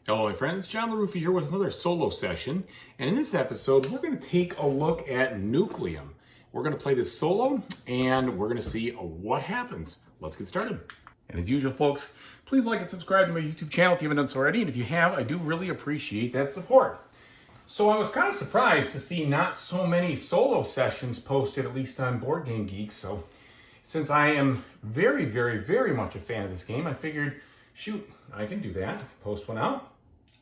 Hello my friends, John LaRuffa here with another solo session, and in this episode we're going to take a look at Nucleum. We're going to play this solo and we're going to see what happens. Let's get started. And as usual folks, please like and subscribe to my YouTube channel if you haven't done so already, and if you have, I do really appreciate that support. So I was kind of surprised to see not so many solo sessions posted, at least on Board Game Geek. So since I am very much a fan of this game, I figured, shoot, I can do that, post one out.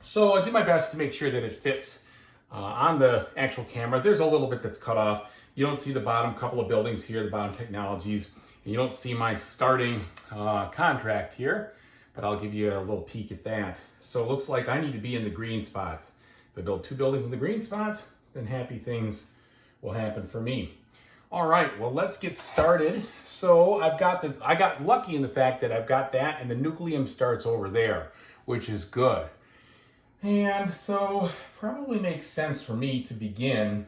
So I did my best to make sure that it fits on the actual camera. There's a little bit that's cut off. You don't see the bottom couple of buildings here, the bottom technologies. And you don't see my starting contract here, but I'll give you a little peek at that. So it looks like I need to be in the green spots. If I build two buildings in the green spots, then happy things will happen for me. All right, well, let's get started. So I got lucky in the fact that I've got that, and the Nucleum starts over there, which is good. And so probably makes sense for me to begin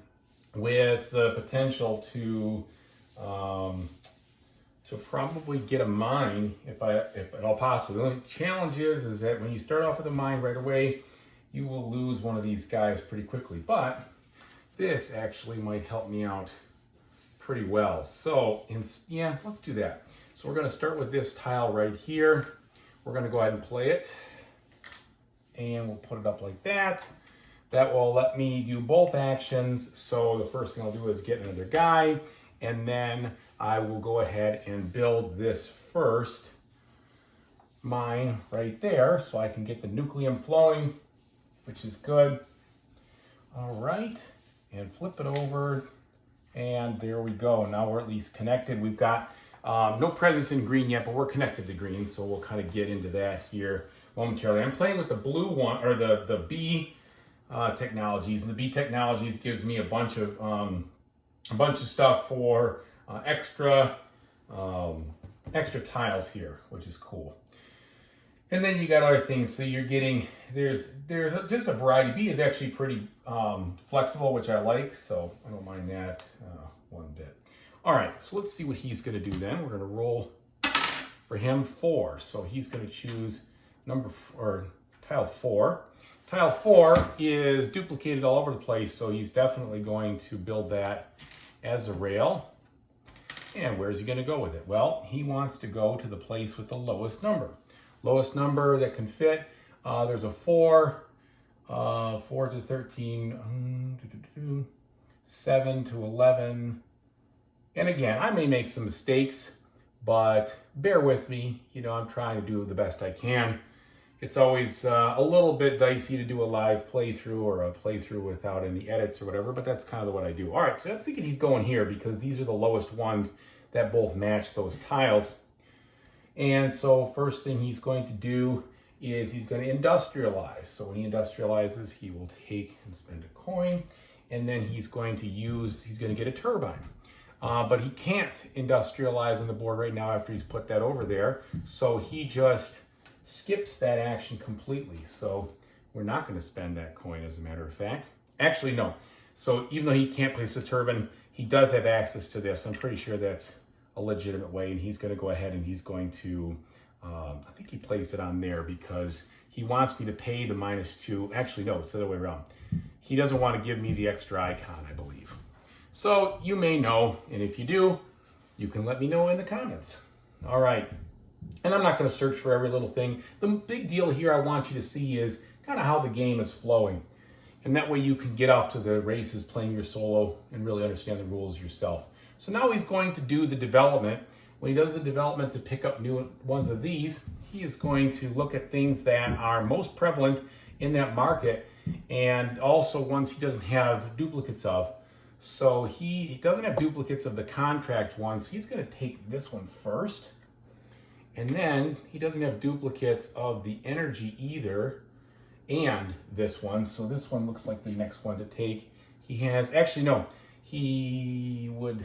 with the potential to probably get a mine if at all possible. The only challenge is that when you start off with a mine right away, you will lose one of these guys pretty quickly. But this actually might help me out pretty well. So yeah, let's do that. So we're going to start with this tile right here. We're going to go ahead and play it. And we'll put it up like that. That will let me do both actions. So the first thing I'll do is get another guy, and then I will go ahead and build this first mine right there so I can get the Nucleum flowing, which is good. All right, and flip it over, and there we go. Now we're at least connected. We've got no presence in green yet, but we're connected to green, so we'll kind of get into that here momentarily. I'm playing with the blue one, or the B technologies, and the B technologies gives me a bunch of stuff for extra tiles here, which is cool. And then you got other things. So you're getting there's just a variety. B is actually pretty flexible, which I like, so I don't mind that one bit. All right, so let's see what he's going to do then. We're going to roll for him 4. So he's going to choose tile 4. Tile 4 is duplicated all over the place, so he's definitely going to build that as a rail. And where's he going to go with it? Well, he wants to go to the place with the lowest number. Lowest number that can fit. There's a 4, 4 to 13, 7 to 11. And again, I may make some mistakes, but bear with me. You know, I'm trying to do the best I can. It's always a little bit dicey to do a live playthrough or a playthrough without any edits or whatever, but that's kind of what I do. All right, so I'm thinking he's going here because these are the lowest ones that both match those tiles. And so first thing he's going to do is he's going to industrialize. So when he industrializes, he will take and spend a coin, and then he's going to get a turbine. But he can't industrialize on the board right now after he's put that over there. So he just skips that action completely. So we're not going to spend that coin, as a matter of fact. Actually, no. So even though he can't place the turbine, he does have access to this. I'm pretty sure that's a legitimate way. And he's going to go ahead and he's going to, I think he placed it on there because he wants me to pay the -2. Actually, no, it's the other way around. He doesn't want to give me the extra icon, I believe. So you may know, and if you do, you can let me know in the comments. All right. And I'm not going to search for every little thing. The big deal here I want you to see is kind of how the game is flowing. And that way you can get off to the races playing your solo and really understand the rules yourself. So now he's going to do the development. When he does the development to pick up new ones of these, he is going to look at things that are most prevalent in that market, and also ones he doesn't have duplicates of. So he doesn't have duplicates of the contract ones. He's going to take this one first. And then he doesn't have duplicates of the energy either, and this one. So this one looks like the next one to take. He has, actually no, he would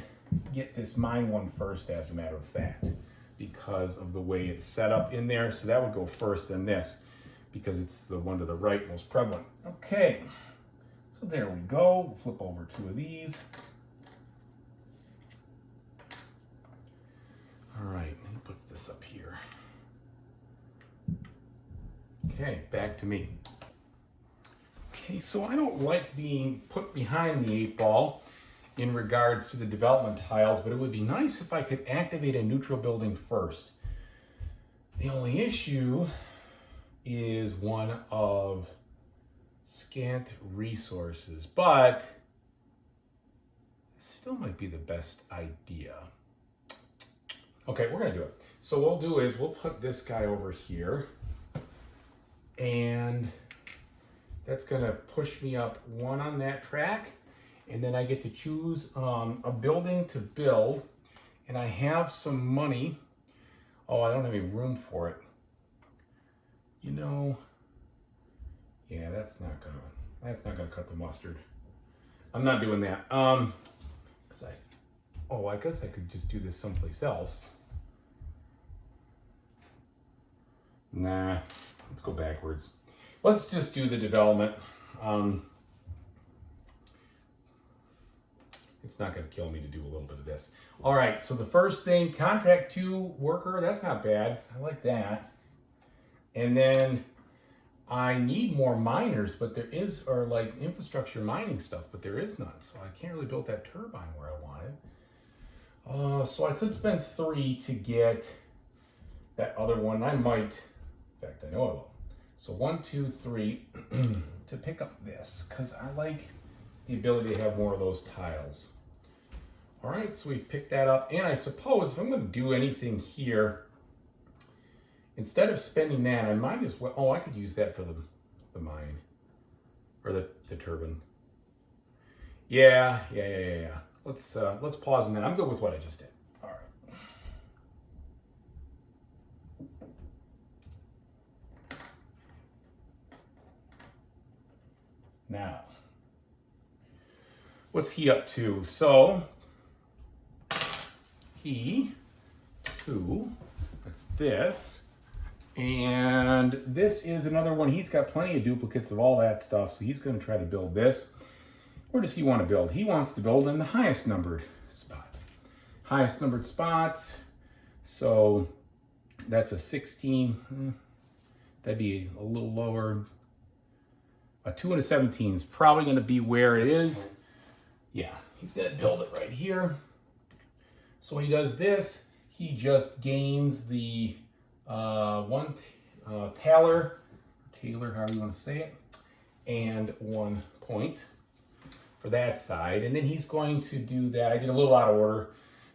get this mine one first, as a matter of fact, because of the way it's set up in there. So that would go first, then this, because it's the one to the right most prevalent. Okay, so there we go. We'll flip over 2 of these. All right, he puts this up here. Okay, back to me. Okay, so I don't like being put behind the 8 ball in regards to the development tiles, but it would be nice if I could activate a neutral building first. The only issue is one of scant resources, but it still might be the best idea. Okay, we're gonna do it. So what we'll do is we'll put this guy over here, and that's gonna push me up 1 on that track, and then I get to choose a building to build, and I have some money. Oh, I don't have any room for it. You know, yeah, that's not gonna cut the mustard. I'm not doing that. I guess I could just do this someplace else. Nah, let's go backwards. Let's just do the development. It's not going to kill me to do a little bit of this. All right, so the first thing, contract 2 worker, that's not bad. I like that. And then I need more miners, but there is, or like infrastructure mining stuff, but there is none. So I can't really build that turbine where I wanted. So I could spend 3 to get that other one. I might, in fact, I know I will. So 1, 2, 3 to pick up this, because I like the ability to have more of those tiles. All right, so we've picked that up. And I suppose if I'm going to do anything here, instead of spending that, I might as well, I could use that for the mine, or the turbine. Yeah. Let's pause on that. I'm good with what I just did. All right. Now, what's he up to? So, that's this. And this is another one. He's got plenty of duplicates of all that stuff, so he's going to try to build this. Where does he want to build? He wants to build in the highest numbered spot. Highest numbered spots. So that's a 16. That'd be a little lower. A 2 and a 17 is probably going to be where it is. Yeah, he's going to build it right here. So when he does this, he just gains the one Taylor, however you want to say it, and 1 point for that side. And then he's going to do that. I did a little out of order.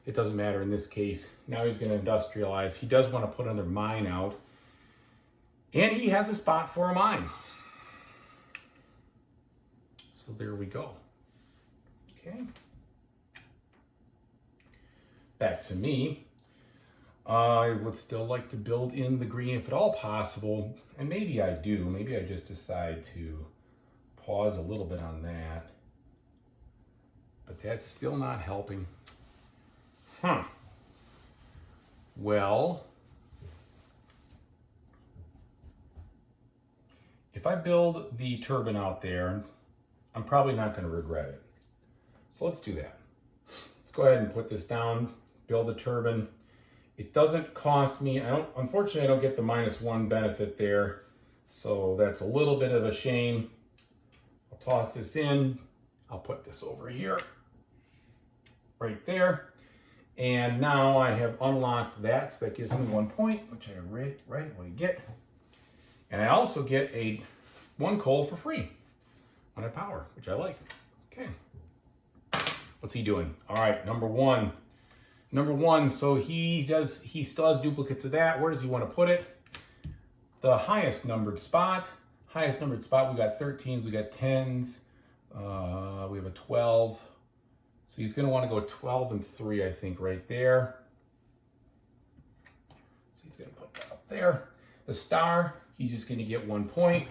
It doesn't matter in this case. Now he's going to industrialize. He does want to put another mine out. And he has a spot for a mine. So there we go. Okay. Back to me. I would still like to build in the green if at all possible. And maybe I do. Maybe I just decide to pause a little bit on that. But that's still not helping. Well, if I build the turbine out there, I'm probably not going to regret it. So let's do that. Let's go ahead and put this down, build the turbine. It doesn't cost me, unfortunately I don't get the -1 benefit there. So that's a little bit of a shame. I'll toss this in. I'll put this over here, right there. And now I have unlocked that, so that gives me 1 point, which I right away get. And I also get 1 coal for free when I power, which I like. Okay. What's he doing? All right, number one. So he still has duplicates of that. Where does he want to put it? The highest numbered spot. Highest numbered spot, we got 13s, we got 10s, we have a 12. So he's going to want to go 12 and 3, I think, right there. So he's going to put that up there. The star, he's just going to get 1 point.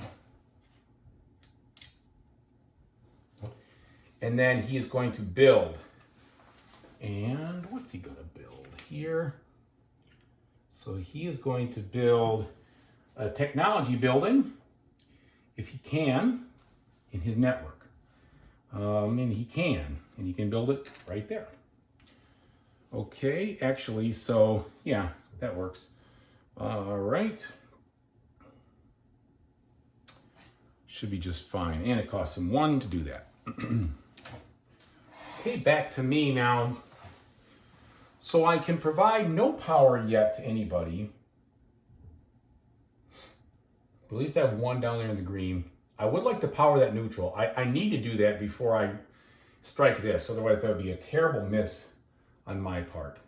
And then he is going to build. And what's he going to build here? So he is going to build a technology building, if he can, in his network. And he can build it right there. Okay, actually, so yeah, that works. All right. should be just fine. And it costs him 1 to do that. Okay, back to me now. So I can provide no power yet to anybody. But at least I have 1 down there in the green. I would like to power that neutral. I need to do that before I strike this. Otherwise, that would be a terrible miss on my part.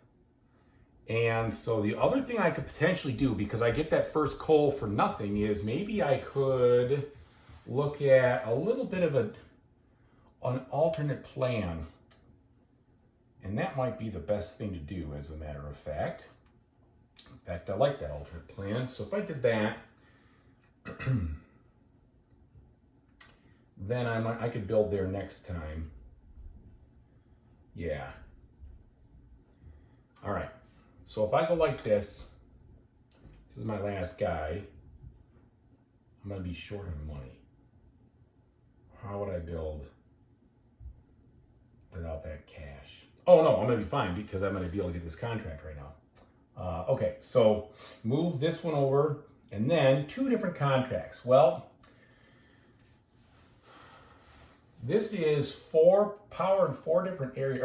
And so the other thing I could potentially do, because I get that first coal for nothing, is maybe I could look at a little bit of an alternate plan. And that might be the best thing to do, as a matter of fact. In fact, I like that alternate plan. So if I did that, then I could build there next time. Yeah. All right. So if I go like this is my last guy. I'm going to be short on money. How would I build without that cash? Oh no, I'm going to be fine because I'm going to be able to get this contract right now. Okay, so move this one over and then 2 different contracts. Well, this is 4 power in 4 different areas,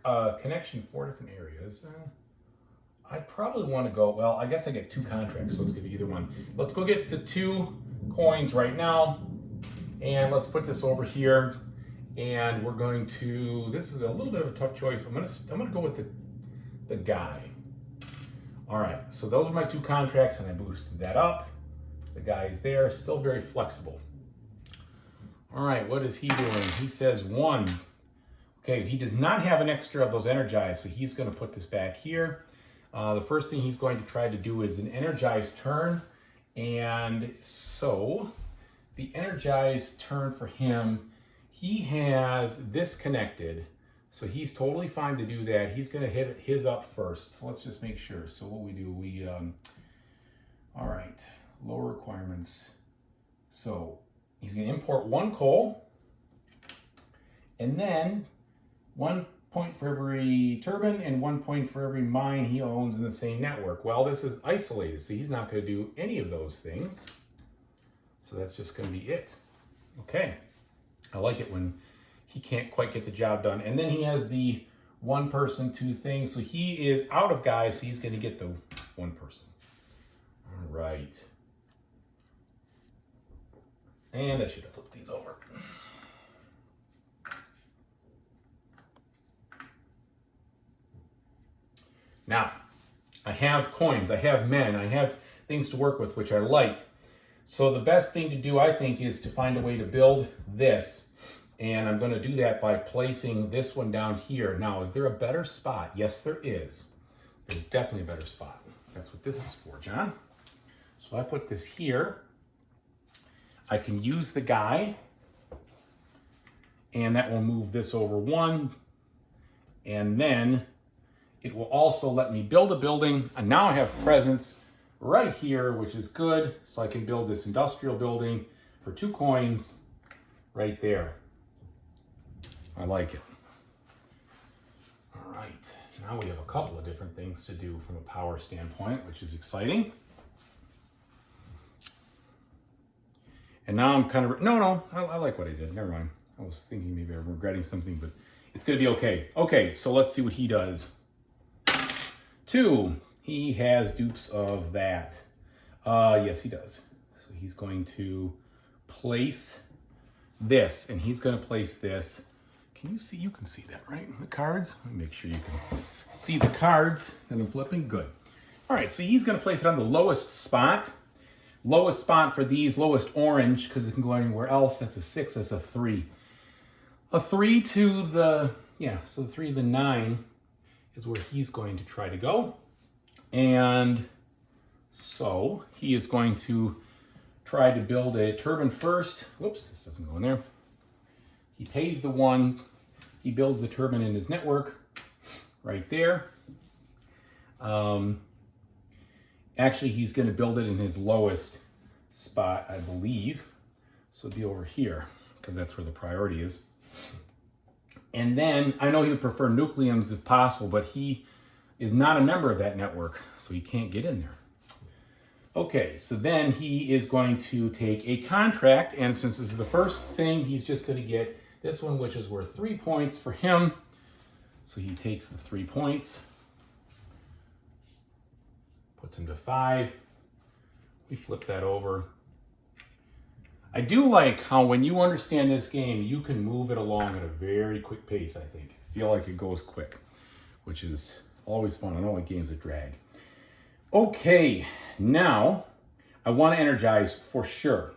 or connection 4 different areas. I probably want to go, well, I guess I get 2 contracts, so let's give either one. Let's go get the 2 coins right now, and let's put this over here, and we're going to, this is a little bit of a tough choice. I'm gonna go with the guy. All right, so those are my 2 contracts, and I boosted that up. The guy's there, still very flexible. All right, what is he doing? He says 1. Okay, he does not have an extra of those energized, so he's going to put this back here. The first thing he's going to try to do is an energized turn. And so the energized turn for him, he has this connected. So he's totally fine to do that. He's going to hit his up first. So let's just make sure. So what we do, all right, lower requirements. So he's going to import 1 coal, and then 1 point for every turbine and 1 point for every mine he owns in the same network. Well, this is isolated, so he's not going to do any of those things. So that's just going to be it. Okay, I like it when he can't quite get the job done. And then he has the 1 person, 2 things. So he is out of guys, so he's going to get the 1 person. All right. And I should have flipped these over. Now, I have coins, I have men, I have things to work with, which I like. So the best thing to do, I think, is to find a way to build this. And I'm going to do that by placing this one down here. Now, is there a better spot? Yes, there is. There's definitely a better spot. That's what this is for, John. So I put this here. I can use the guy, and that will move this over 1. And then it will also let me build a building. And now I have presence right here, which is good. So I can build this industrial building for 2 coins right there. I like it. All right, now we have a couple of different things to do from a power standpoint, which is exciting. And now I'm kind of, no, I like what I did. Never mind. I was thinking maybe I'm regretting something, but it's going to be okay. Okay, so let's see what he does. 2, he has dupes of that. Yes, he does. So he's going to place this, and he's going to place this. Can you see? You can see that, right? The cards. Let me make sure you can see the cards that I'm flipping. Good. All right, so he's going to place it on the lowest spot. Lowest spot for these, lowest orange, because it can go anywhere else. That's a 6, that's a 3. A 3 to the, so the 3 to the 9 is where he's going to try to go. And so he is going to try to build a turbine first. Whoops, this doesn't go in there. He pays the 1. He builds the turbine in his network right there. Actually, he's going to build it in his lowest spot, I believe. So it'll be over here, because that's where the priority is. And then, I know he would prefer Nucleums if possible, but he is not a member of that network, so he can't get in there. Okay, so then he is going to take a contract, and since this is the first thing, he's just going to get this one, which is worth 3 points for him. So he takes the 3 points, puts him to 5. We flip that over. I do like how when you understand this game, you can move it along at a very quick pace, I think. I feel like it goes quick, which is always fun. I don't like games that drag. Okay, now I want to energize for sure.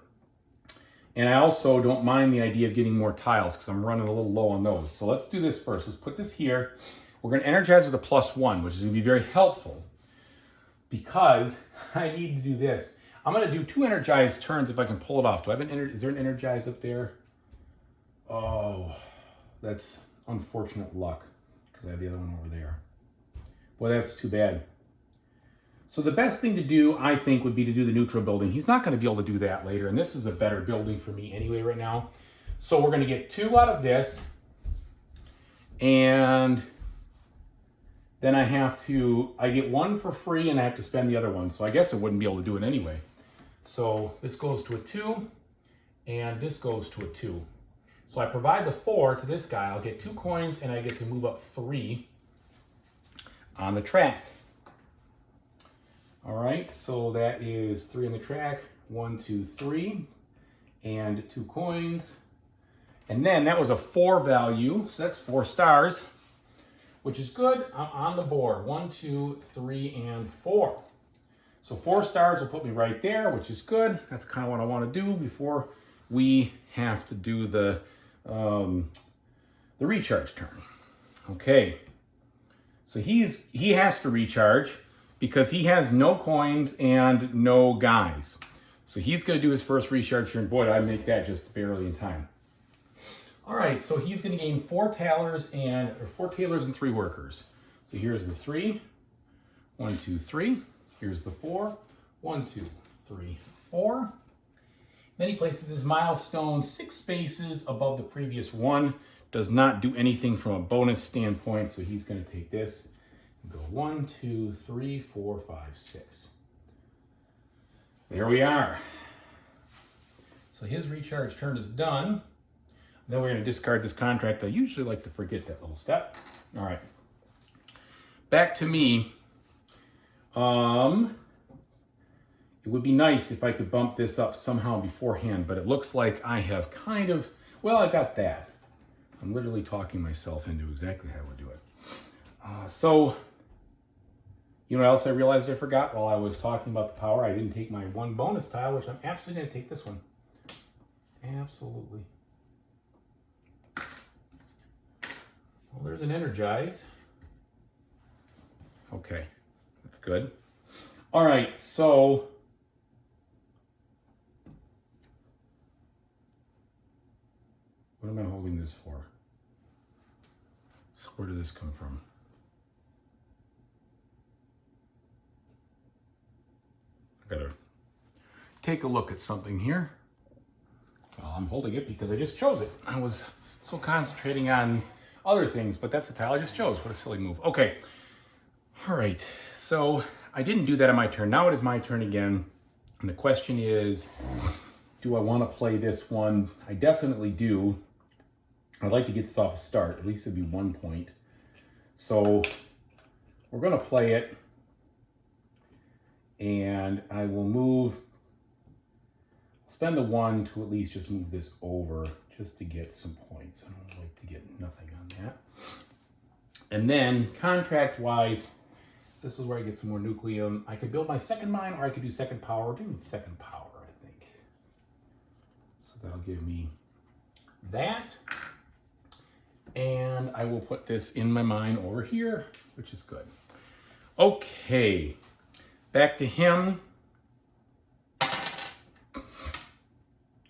And I also don't mind the idea of getting more tiles because I'm running a little low on those. So let's do this first. Let's put this here. We're going to energize with a +1, which is going to be very helpful because I need to do this. I'm going to do 2 energized turns if I can pull it off. Do I have is there an energize up there? Oh, that's unfortunate luck because I have the other one over there. Boy, that's too bad. So the best thing to do, I think, would be to do the neutral building. He's not going to be able to do that later, and this is a better building for me anyway right now. So we're going to get 2 out of this, and then I get 1 for free, and I have to spend the other one. So I guess I wouldn't be able to do it anyway. So this goes to a 2, and this goes to a 2. So I provide the 4 to this guy. I'll get 2 coins, and I get to move up 3 on the track. All right, so that is 3 on the track, 1, 2, 3, and 2 coins. And then that was a 4 value, so that's 4 stars, which is good. I'm on the board, 1, 2, 3, and 4. So 4 stars will put me right there, which is good. That's kind of what I want to do before we have to do the recharge turn. Okay, so he has to recharge because he has no coins and no guys. So he's going to do his first recharge turn. Boy, did I make that just barely in time. All right, so he's going to gain 4 tailors and 3 workers. So here's the 3, 1, 2, 3. Here's the 4, 1, 2, 3, 4. Then he places his milestone 6 spaces above the previous one. Does not do anything from a bonus standpoint, so he's going to take this. Go 1, 2, 3, 4, 5, 6. There we are. So his recharge turn is done. Then we're going to discard this contract. I usually like to forget that little step. All right. Back to me. It would be nice if I could bump this up somehow beforehand, but it looks like I have kind of, well, I got that. I'm literally talking myself into exactly how I would do it. So, you know what else I realized I forgot while I was talking about the power? I didn't take my 1 bonus tile, which I'm absolutely going to take this one. Absolutely. Well, there's an energize. Okay, that's good. All right, so what am I holding this for? So where did this come from? I gotta take a look at something here. Well, I'm holding it because I just chose it. I was so concentrating on other things, but that's the tile I just chose. What a silly move. Okay, all right, so I didn't do that on my turn. Now it is my turn again, and the question is, do I want to play this one? I definitely do. I'd like to get this off a start. At least it'd be 1 point. So we're going to play it, and I will move, spend the 1 to at least just move this over just to get some points. I don't like to get nothing on that. And then contract-wise, this is where I get some more Nucleum. I could build my 2nd mine, or I could do 2nd power. We're doing 2nd power, I think. So that'll give me that. And I will put this in my mine over here, which is good. Okay, back to him.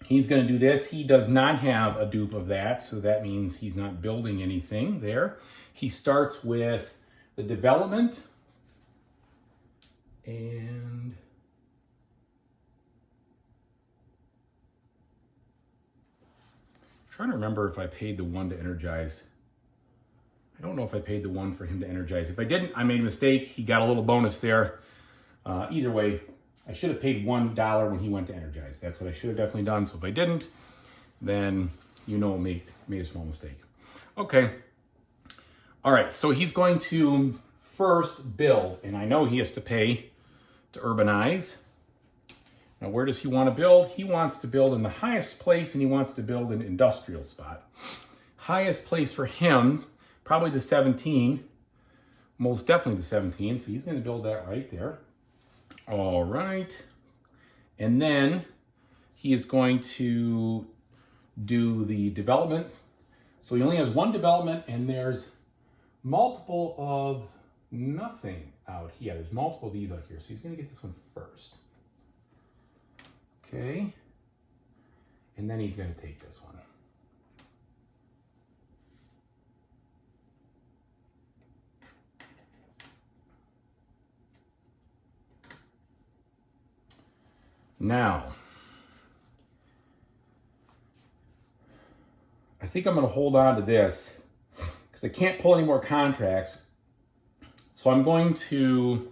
He's going to do this. He does not have a dupe of that, so that means he's not building anything there. He starts with the development, and I'm trying to remember if I paid the 1 to energize. I don't know if I paid the 1 for him to energize. If I didn't, I made a mistake. He got a little bonus there. Either way, I should have paid $1 when he went to energize. That's what I should have definitely done. So if I didn't, then made a small mistake. Okay. All right, so he's going to first build, and I know he has to pay to urbanize. Now, where does he want to build? He wants to build in the highest place, and he wants to build an industrial spot. Highest place for him, probably the 17, most definitely the 17, so he's going to build that right there. All right, and then he is going to do the development. So he only has one development, and there's multiple of nothing out here. There's multiple of these out here. So he's going to get this one first. Okay. And then he's going to take this one. Now, I think I'm going to hold on to this because I can't pull any more contracts. So I'm going to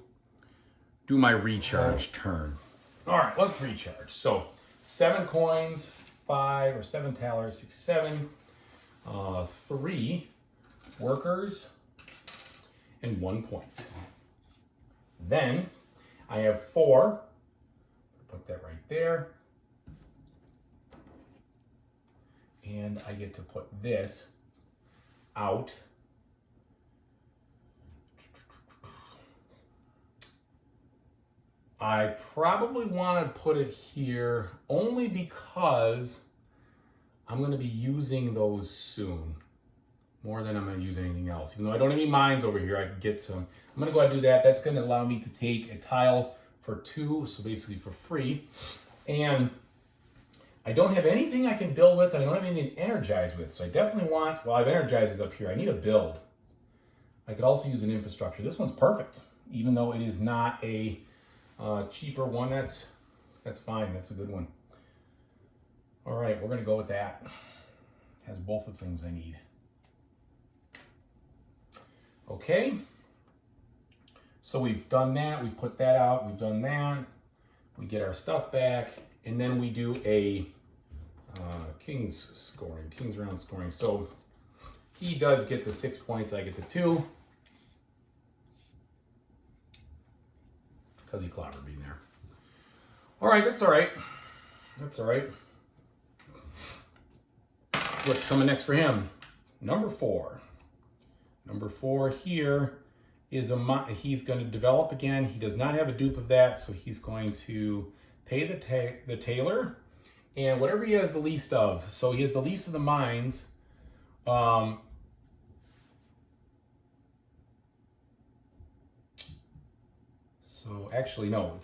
do my recharge turn. All right, let's recharge. So 7 coins, 5 or 7 talers, 6, 7, 3 workers, and 1 point. Then I have 4. Put that right there. And I get to put this out. I probably want to put it here only because I'm going to be using those soon. More than I'm going to use anything else. Even though I don't have any mines over here, I can get some. I'm going to go ahead and do that. That's going to allow me to take a tile for 2, so basically for free. And I don't have anything I can build with, and I don't have anything to energize with. So I definitely want, well, I've energized up here. I need a build. I could also use an infrastructure. This one's perfect, even though it is not a cheaper one. That's fine. That's a good one. All right, we're going to go with that. Has both the things I need. Okay. So we've done that. We've put that out. We've done that. We get our stuff back. And then we do a King's round scoring. So he does get the 6 points. I get the 2. Because he clobbered me there. All right, that's all right. That's all right. What's coming next for him? Number 4. Number 4 here is he's going to develop again. He does not have a dupe of that, so he's going to pay the tailor, and whatever he has the least of. So he has the least of the mines. So actually, no,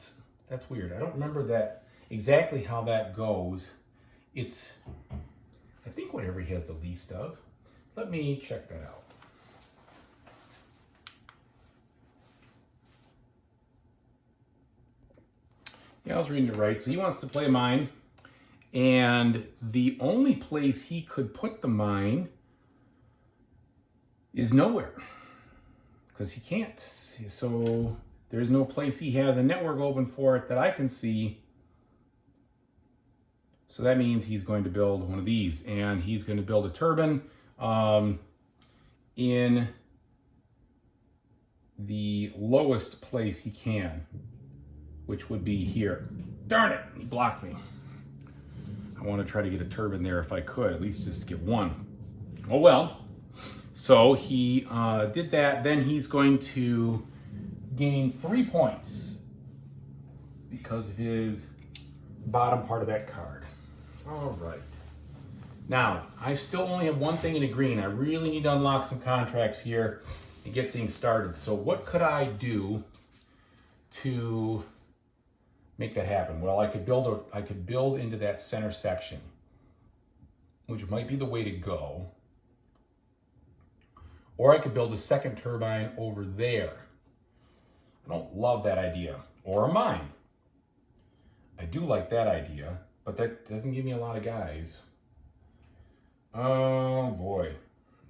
that's weird. I don't remember that exactly how that goes. It's, I think, whatever he has the least of. Let me check that out. Yeah, I was reading it right. So he wants to play a mine, and the only place he could put the mine is nowhere, because he can't. So there's no place he has a network open for it that I can see. So that means he's going to build one of these, and he's going to build a turbine in the lowest place he can, which would be here. Darn it, he blocked me. I want to try to get a turbine there if I could, at least just to get one. Oh well. So he did that. Then he's going to gain 3 points because of his bottom part of that card. All right. Now, I still only have one thing in the green. I really need to unlock some contracts here and get things started. So what could I do to make that happen? Well, I could build into that center section, which might be the way to go. Or I could build a second turbine over there. I don't love that idea. Or a mine. I do like that idea, but that doesn't give me a lot of guys. Oh boy,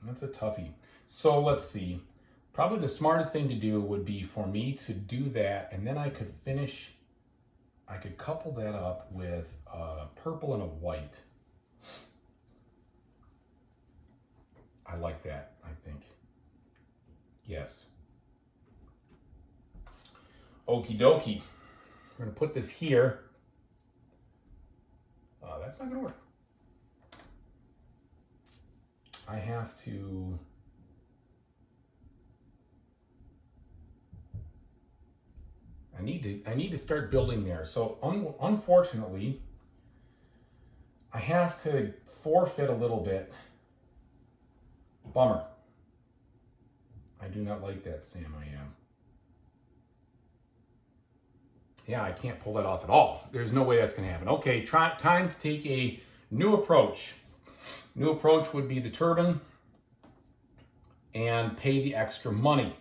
that's a toughie. So let's see. Probably the smartest thing to do would be for me to do that, and then I could finish I could couple that up with a purple and a white. I like that, I think. Yes. Okie dokie. We're going to put this here. That's not going to work. I have to... I need to start building there. So unfortunately, I have to forfeit a little bit. Bummer. I do not like that, Sam. I am. Yeah, I can't pull that off at all. There's no way that's going to happen. Okay, time to take a new approach. New approach would be the turbine and pay the extra money.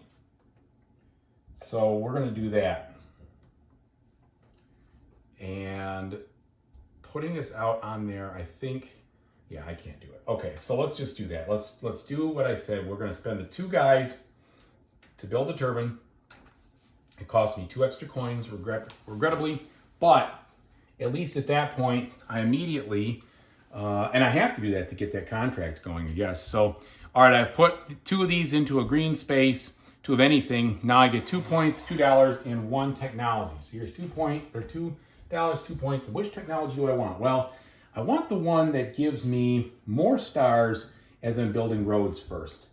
So we're going to do that. And putting this out on there, I think, yeah, I can't do it. Okay, so let's just do that. Let's do what I said. We're going to spend the 2 guys to build the turbine. It cost me 2 extra coins, regrettably, but at least at that point, I immediately, and I have to do that to get that contract going, I guess. So, all right, I've put 2 of these into a green space, 2 of anything. Now I get 2 points, $2, and 1 technology. So here's $2 points. Which technology do I want? Well, I want the one that gives me more stars as I'm building roads first.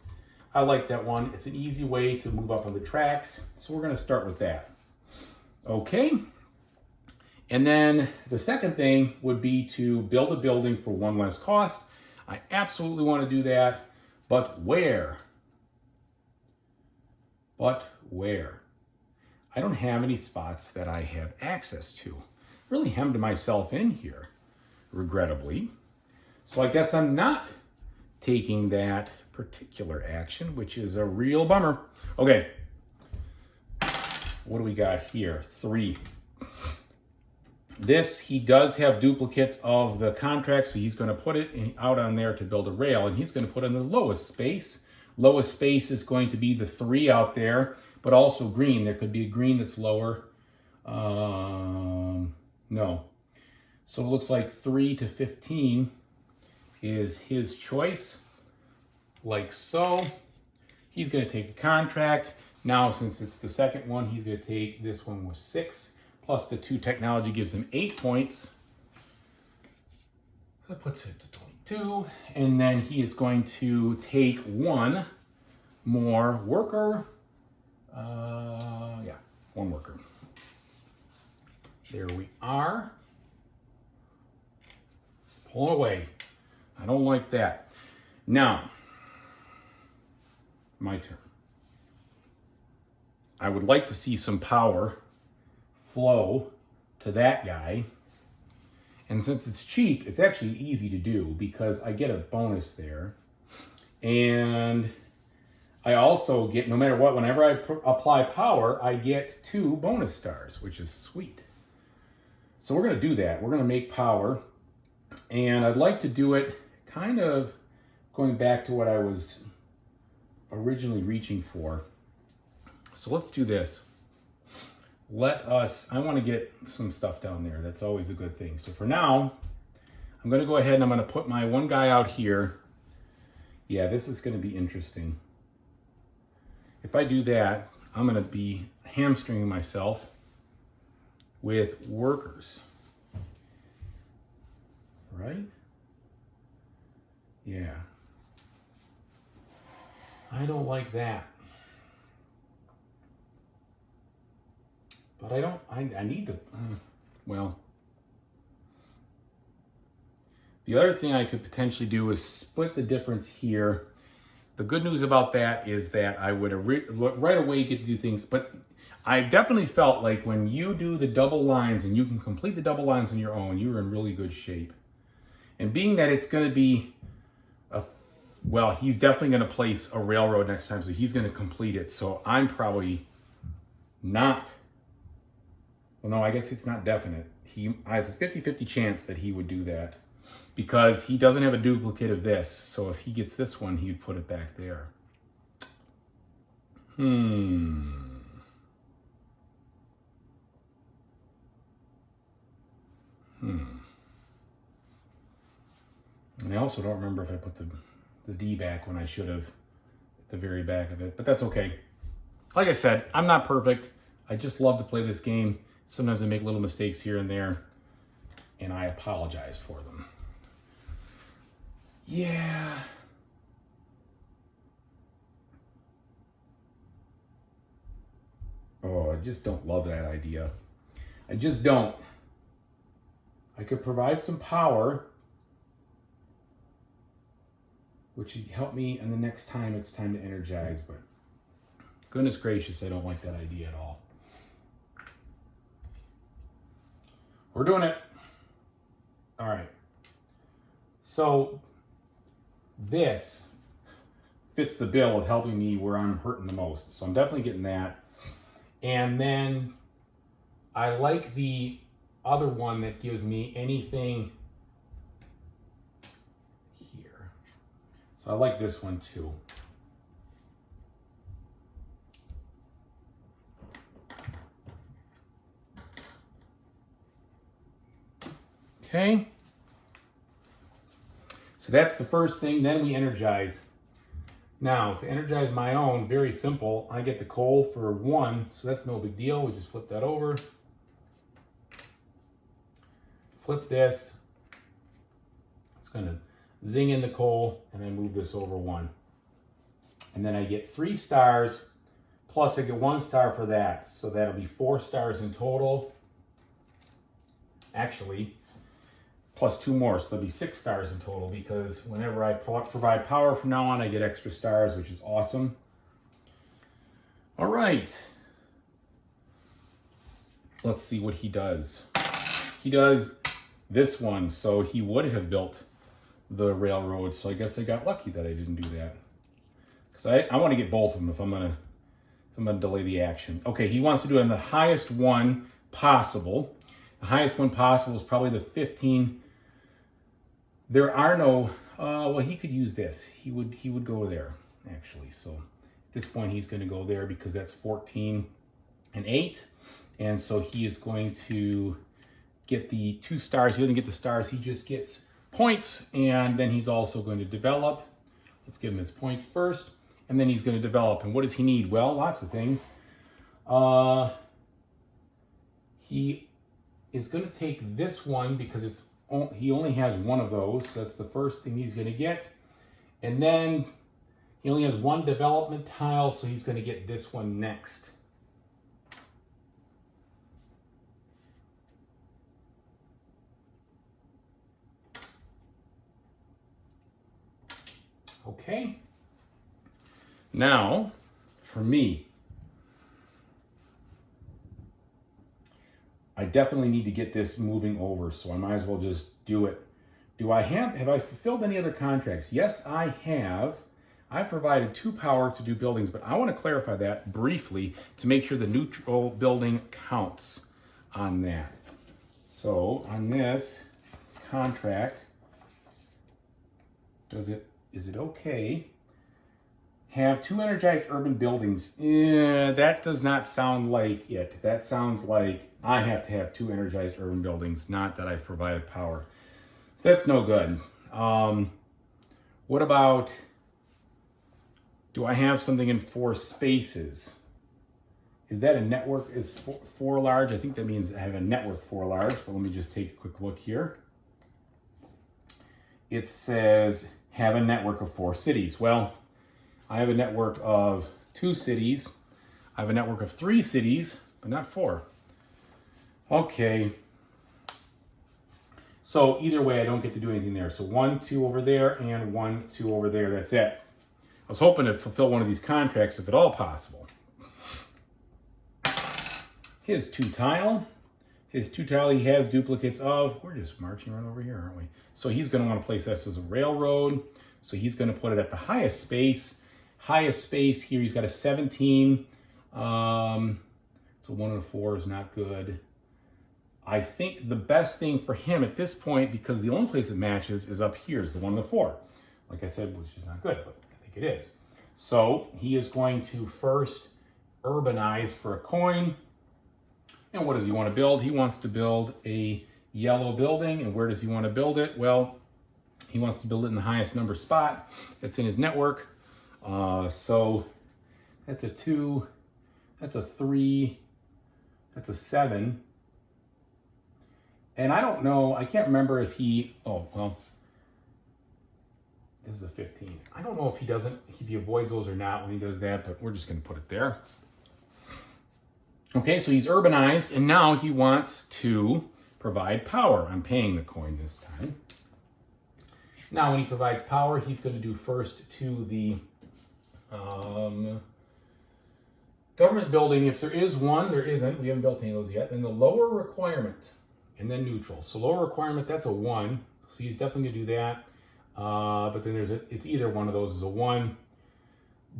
I like that one. It's an easy way to move up on the tracks. So we're going to start with that. Okay. And then the second thing would be to build a building for 1 less cost. I absolutely want to do that. But where? I don't have any spots that I have access to. Really hemmed myself in here, regrettably. So I guess I'm not taking that particular action, which is a real bummer. Okay, what do we got here? 3. This, he does have duplicates of the contract, so he's going to put it out on there to build a rail, and he's going to put in the lowest space. Lowest space is going to be the 3 out there, but also green. There could be a green that's lower. No. So it looks like 3 to 15 is his choice. Like so. He's going to take a contract. Now, since it's the second one, he's going to take this one with 6. Plus the 2 technology gives him 8 points. So that puts it to 22. And then he is going to take 1 more worker. Yeah, 1 worker. There we are. Let's pull it away. I don't like that. Now, my turn. I would like to see some power flow to that guy. And since it's cheap, it's actually easy to do because I get a bonus there. And I also get, no matter what, whenever I apply power, I get 2 bonus stars, which is sweet. So we're going to do that. We're going to make power. And I'd like to do it kind of going back to what I was originally reaching for. So let's do this. I want to get some stuff down there. That's always a good thing. So for now, I'm going to go ahead and I'm going to put my 1 guy out here. Yeah, this is going to be interesting. If I do that, I'm going to be hamstringing myself with workers. Right? Yeah. I don't like that. But I need the, well. The other thing I could potentially do is split the difference here. The good news about that is that I would right away get to do things, but I definitely felt like when you do the double lines and you can complete the double lines on your own, you're in really good shape. And being that it's going to be, well, he's definitely going to place a railroad next time, so he's going to complete it. So I'm probably not, well, no, I guess it's not definite. I have a 50-50 chance that he would do that because he doesn't have a duplicate of this. So if he gets this one, he would put it back there. And I also don't remember if I put the D back when I should have at the very back of it, but that's okay. Like I said, I'm not perfect. I just love to play this game. Sometimes I make little mistakes here and there, and I apologize for them. Yeah. Oh, I just don't love that idea. I just don't. I could provide some power, which would help me, and the next time it's time to energize, but goodness gracious, I don't like that idea at all. We're doing it. All right. So this fits the bill of helping me where I'm hurting the most. So I'm definitely getting that. And then I like the other one that gives me anything here. So I like this one too. Okay. So that's the first thing. Then we energize. Now, to energize my own, very simple. I get the coal for 1, so that's no big deal. We just flip that over. Flip this. It's going to zing in the coal, and then move this over 1. And then I get 3 stars, plus I get 1 star for that. So that'll be 4 stars in total. Actually, plus 2 more, so there'll be 6 stars in total, because whenever I provide power from now on, I get extra stars, which is awesome. All right. Let's see what he does. He does this one, so he would have built the railroad, so I guess I got lucky that I didn't do that. Because I want to get both of them if I'm gonna delay the action. Okay, he wants to do it in the highest one possible. The highest one possible is probably the 15. There are no, well, he could use this. He would go there, actually. So at this point, he's going to go there because that's 14 and 8. And so he is going to get the 2 stars. He doesn't get the stars. He just gets points. And then he's also going to develop. Let's give him his points first. And then he's going to develop. And what does he need? Well, lots of things. He is going to take this one because he only has 1 of those. So that's the first thing he's going to get. And then he only has 1 development tile, so he's going to get this one next. Okay. Now, for me, I definitely need to get this moving over, so I might as well just do it. Have I fulfilled any other contracts? Yes, I have. I've provided 2 power to do buildings, but I want to clarify that briefly to make sure the neutral building counts on that. So on this contract, is it okay? Have 2 energized urban buildings. That does not sound like it. That sounds like I have to have 2 energized urban buildings, not that I've provided power. So that's no good. What about, do I have something in 4 spaces? Is that a network is 4 large? I think that means I have a network 4 large, but let me just take a quick look here. It says have a network of 4 cities. Well, I have a network of 2 cities. I have a network of 3 cities, but not 4. Okay. So either way, I don't get to do anything there. So 1, 2 over there, and 1, 2 over there. That's it. I was hoping to fulfill one of these contracts if at all possible. His 2 tile. His 2 tile he has duplicates of. We're just marching right over here, aren't we? So he's going to want to place this as a railroad. So he's going to put it at the highest space. Highest space here, he's got a 17. So 1 and a 4 is not good. I think the best thing for him at this point, because the only place it matches is up here, is the 1 and the 4. Like I said, which is not good, but I think it is. So he is going to first urbanize for a coin. And what does he want to build? He wants to build a yellow building. And where does he want to build it? Well, he wants to build it in the highest number spot that's in his network. So that's a 2, that's a 3, that's a 7. And I don't know, I can't remember if he, oh, well, this is a 15. I don't know if he avoids those or not when he does that, but we're just going to put it there. Okay, so he's urbanized, and now he wants to provide power. I'm paying the coin this time. Now, when he provides power, he's going to do first to the government building. If there is one, there isn't. We haven't built any of those yet. Then the lower requirement, and then neutral. So lower requirement, that's a 1. So he's definitely going to do that. But then it's either one of those is a 1.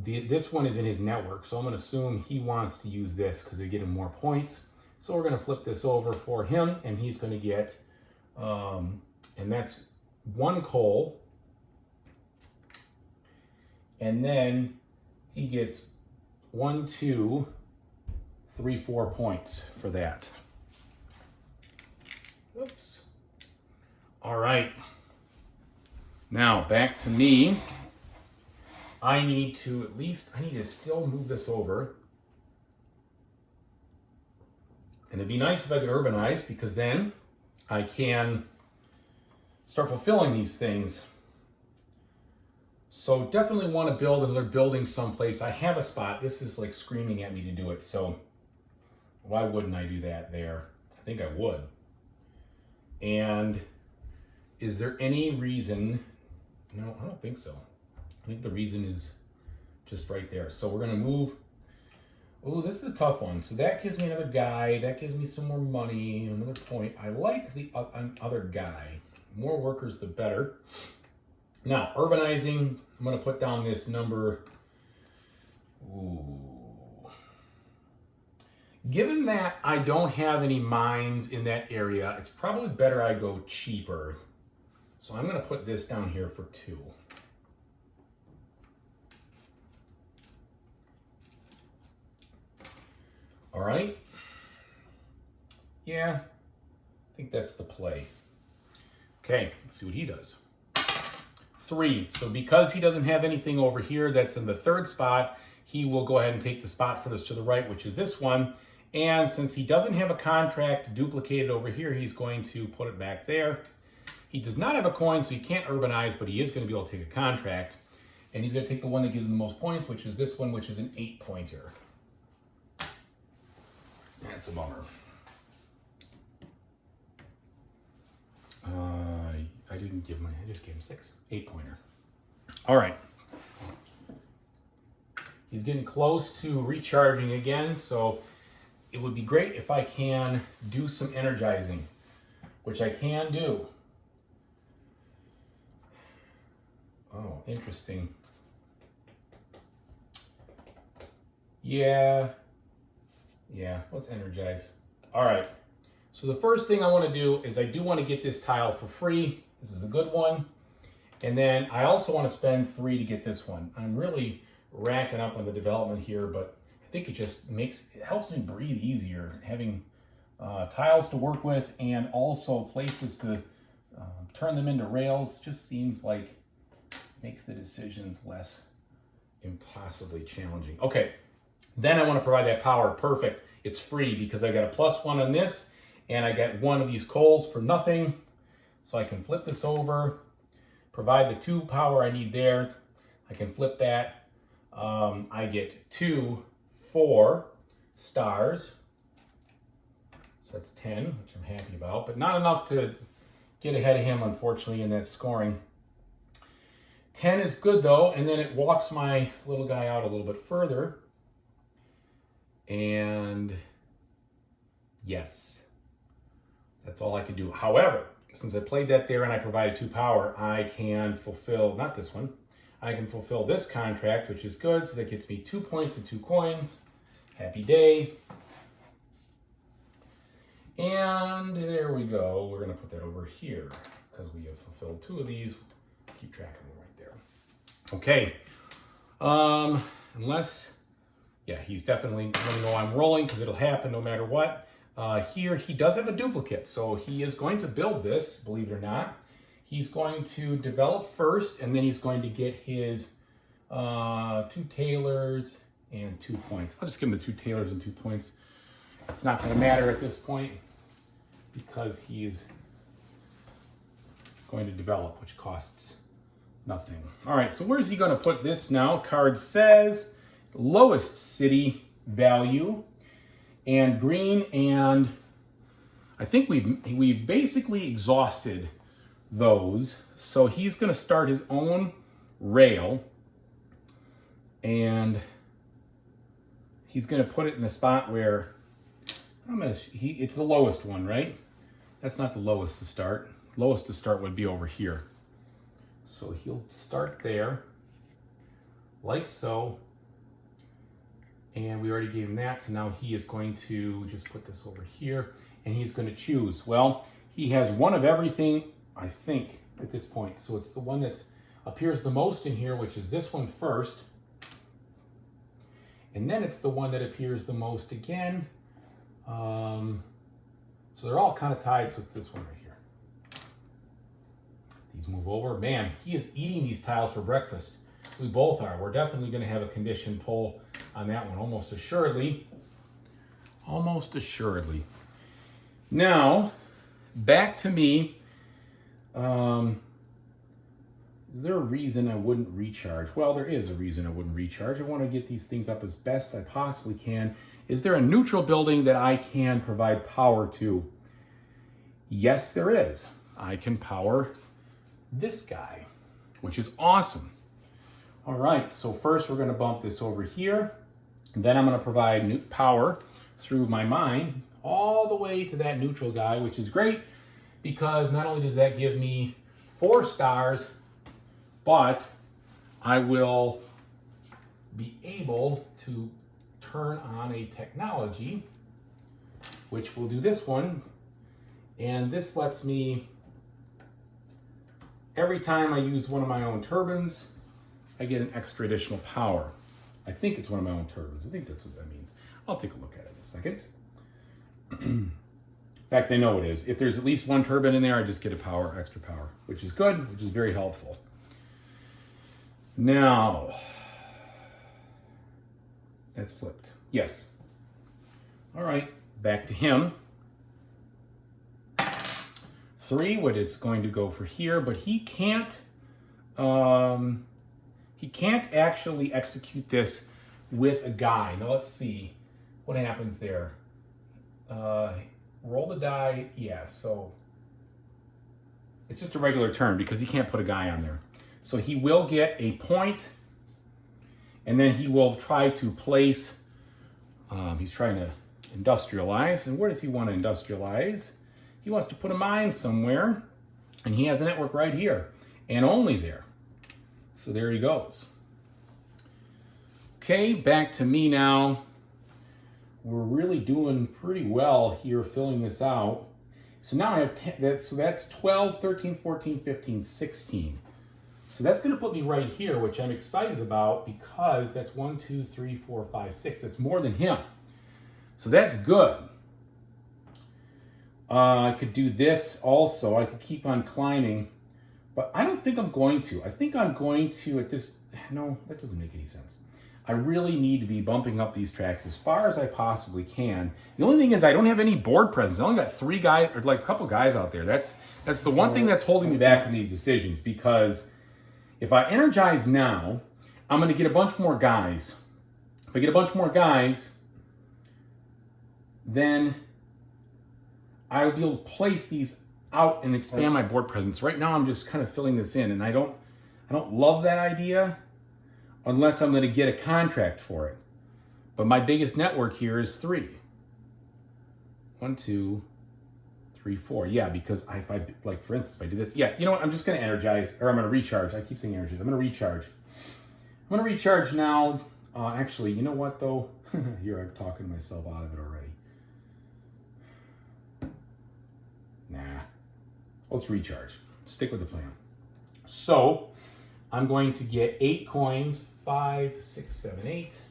This one is in his network, so I'm going to assume he wants to use this because they get him more points. So we're going to flip this over for him, and he's going to get, and that's 1 coal. And then he gets 1, 2, 3, 4 points for that. Oops. All right. Now back to me. I need to still move this over. And it'd be nice if I could urbanize, because then I can start fulfilling these things. So definitely want to build another building someplace. I have a spot. This is like screaming at me to do it. So why wouldn't I do that there? I think I would. And is there any reason? No, I don't think so. I think the reason is just right there. So we're going to move. Oh, this is a tough one. So that gives me another guy. That gives me some more money, another point. I like the other guy. More workers, the better. Now, urbanizing, I'm going to put down this number. Ooh. Given that I don't have any mines in that area, it's probably better I go cheaper. So I'm going to put this down here for 2. All right. Yeah, I think that's the play. Okay, let's see what he does. 3. So because he doesn't have anything over here that's in the 3rd spot, he will go ahead and take the spot furthest to the right, which is this one. And since he doesn't have a contract duplicated over here, he's going to put it back there. He does not have a coin, so he can't urbanize, but he is going to be able to take a contract. And he's going to take the one that gives him the most points, which is this one, which is an 8-pointer. That's a bummer. I didn't give I just gave him 6. 8-pointer. All right. He's getting close to recharging again, so it would be great if I can do some energizing, which I can do. Oh, interesting. Yeah, let's energize. All right, so the first thing I want to do is I do want to get this tile for free. This is a good one. And then I also want to spend 3 to get this one. I'm really racking up on the development here, but I think it just helps me breathe easier, having tiles to work with and also places to turn them into rails. Just seems like makes the decisions less impossibly challenging. Okay, then I want to provide that power. Perfect. It's free because I got a +1 on this, and I got 1 of these coals for nothing. So I can flip this over, provide the 2 power I need there. I can flip that. I get 2, 4 stars. So that's 10, which I'm happy about, but not enough to get ahead of him, unfortunately, in that scoring. 10 is good, though, and then it walks my little guy out a little bit further. And yes, that's all I could do. However, since I played that there and I provided 2 power, I can fulfill, not this one, I can fulfill this contract, which is good. So that gets me 2 points and 2 coins. Happy day. And there we go. We're going to put that over here because we have fulfilled 2 of these. Keep track of them right there. Okay. Unless, yeah, he's definitely going to know I'm rolling because it'll happen no matter what. Here, he does have a duplicate, so he is going to build this, believe it or not. He's going to develop first, and then he's going to get his 2 tailors and 2 points. I'll just give him the 2 tailors and 2 points. It's not going to matter at this point because he's going to develop, which costs nothing. All right, so where's he going to put this now? Card says lowest city value, and green, and I think we've basically exhausted those. So he's going to start his own rail, and he's going to put it in a spot where it's the lowest one, right? That's not the lowest to start. Lowest to start would be over here. So he'll start there, like so. And we already gave him that, so now he is going to just put this over here, and he's going to choose. Well, he has one of everything, I think, at this point. So it's the one that appears the most in here, which is this one first. And then it's the one that appears the most again. So they're all kind of tied, so it's this one right here. These move over. Man, he is eating these tiles for breakfast. We both are. We're definitely going to have a condition pull on that one, almost assuredly. Almost assuredly. Now, back to me. Is there a reason I wouldn't recharge? Well, there is a reason I wouldn't recharge. I want to get these things up as best I possibly can. Is there a neutral building that I can provide power to? Yes, there is. I can power this guy, which is awesome. All right, so first we're going to bump this over here. And then I'm going to provide new power through my mine all the way to that neutral guy, which is great because not only does that give me 4 stars, but I will be able to turn on a technology, which will do this one. And this lets me, every time I use one of my own turbines, I get an extra additional power. I think it's one of my own turbines. I think that's what that means. I'll take a look at it in a second. In fact, I know it is. If there's at least one turbine in there, I just get extra power, which is good, which is very helpful. Now, that's flipped. Yes. All right, back to him. 3, what it's going to go for here, but he can't actually execute this with a guy. Now let's see what happens there. Roll the die, yeah, so it's just a regular turn because he can't put a guy on there. So he will get a point, and then he will try to place, he's trying to industrialize. And where does he want to industrialize? He wants to put a mine somewhere, and he has a network right here, and only there. So there he goes. Okay, back to me now. We're really doing pretty well here filling this out. So now I have 10, so that's 12, 13, 14, 15, 16. So that's going to put me right here, which I'm excited about because that's 1, 2, 3, 4, 5, 6. That's more than him. So that's good. I could do this also. I could keep on climbing, but I don't think I'm going to. I think I'm going to at this, no, that doesn't make any sense. I really need to be bumping up these tracks as far as I possibly can. The only thing is I don't have any board presence. I only got 3 guys, or like a couple guys out there. That's the one thing that's holding me back in these decisions, because if I energize now, I'm going to get a bunch more guys. If I get a bunch more guys, then I will be able to place these out and expand my board presence. Right now I'm just kind of filling this in, and I don't love that idea unless I'm going to get a contract for it. But my biggest network here is 3. 1, 2, 3, 4. Yeah, because if I, like for instance, if I do this, yeah, you know what? I'm just going to energize, or I'm going to recharge. I keep saying energize. I'm going to recharge. I'm going to recharge now. Actually, you know what though? Here I'm talking myself out of it already. Nah. Let's recharge. Stick with the plan. So I'm going to get 8 coins. 5, 6, 7, 8.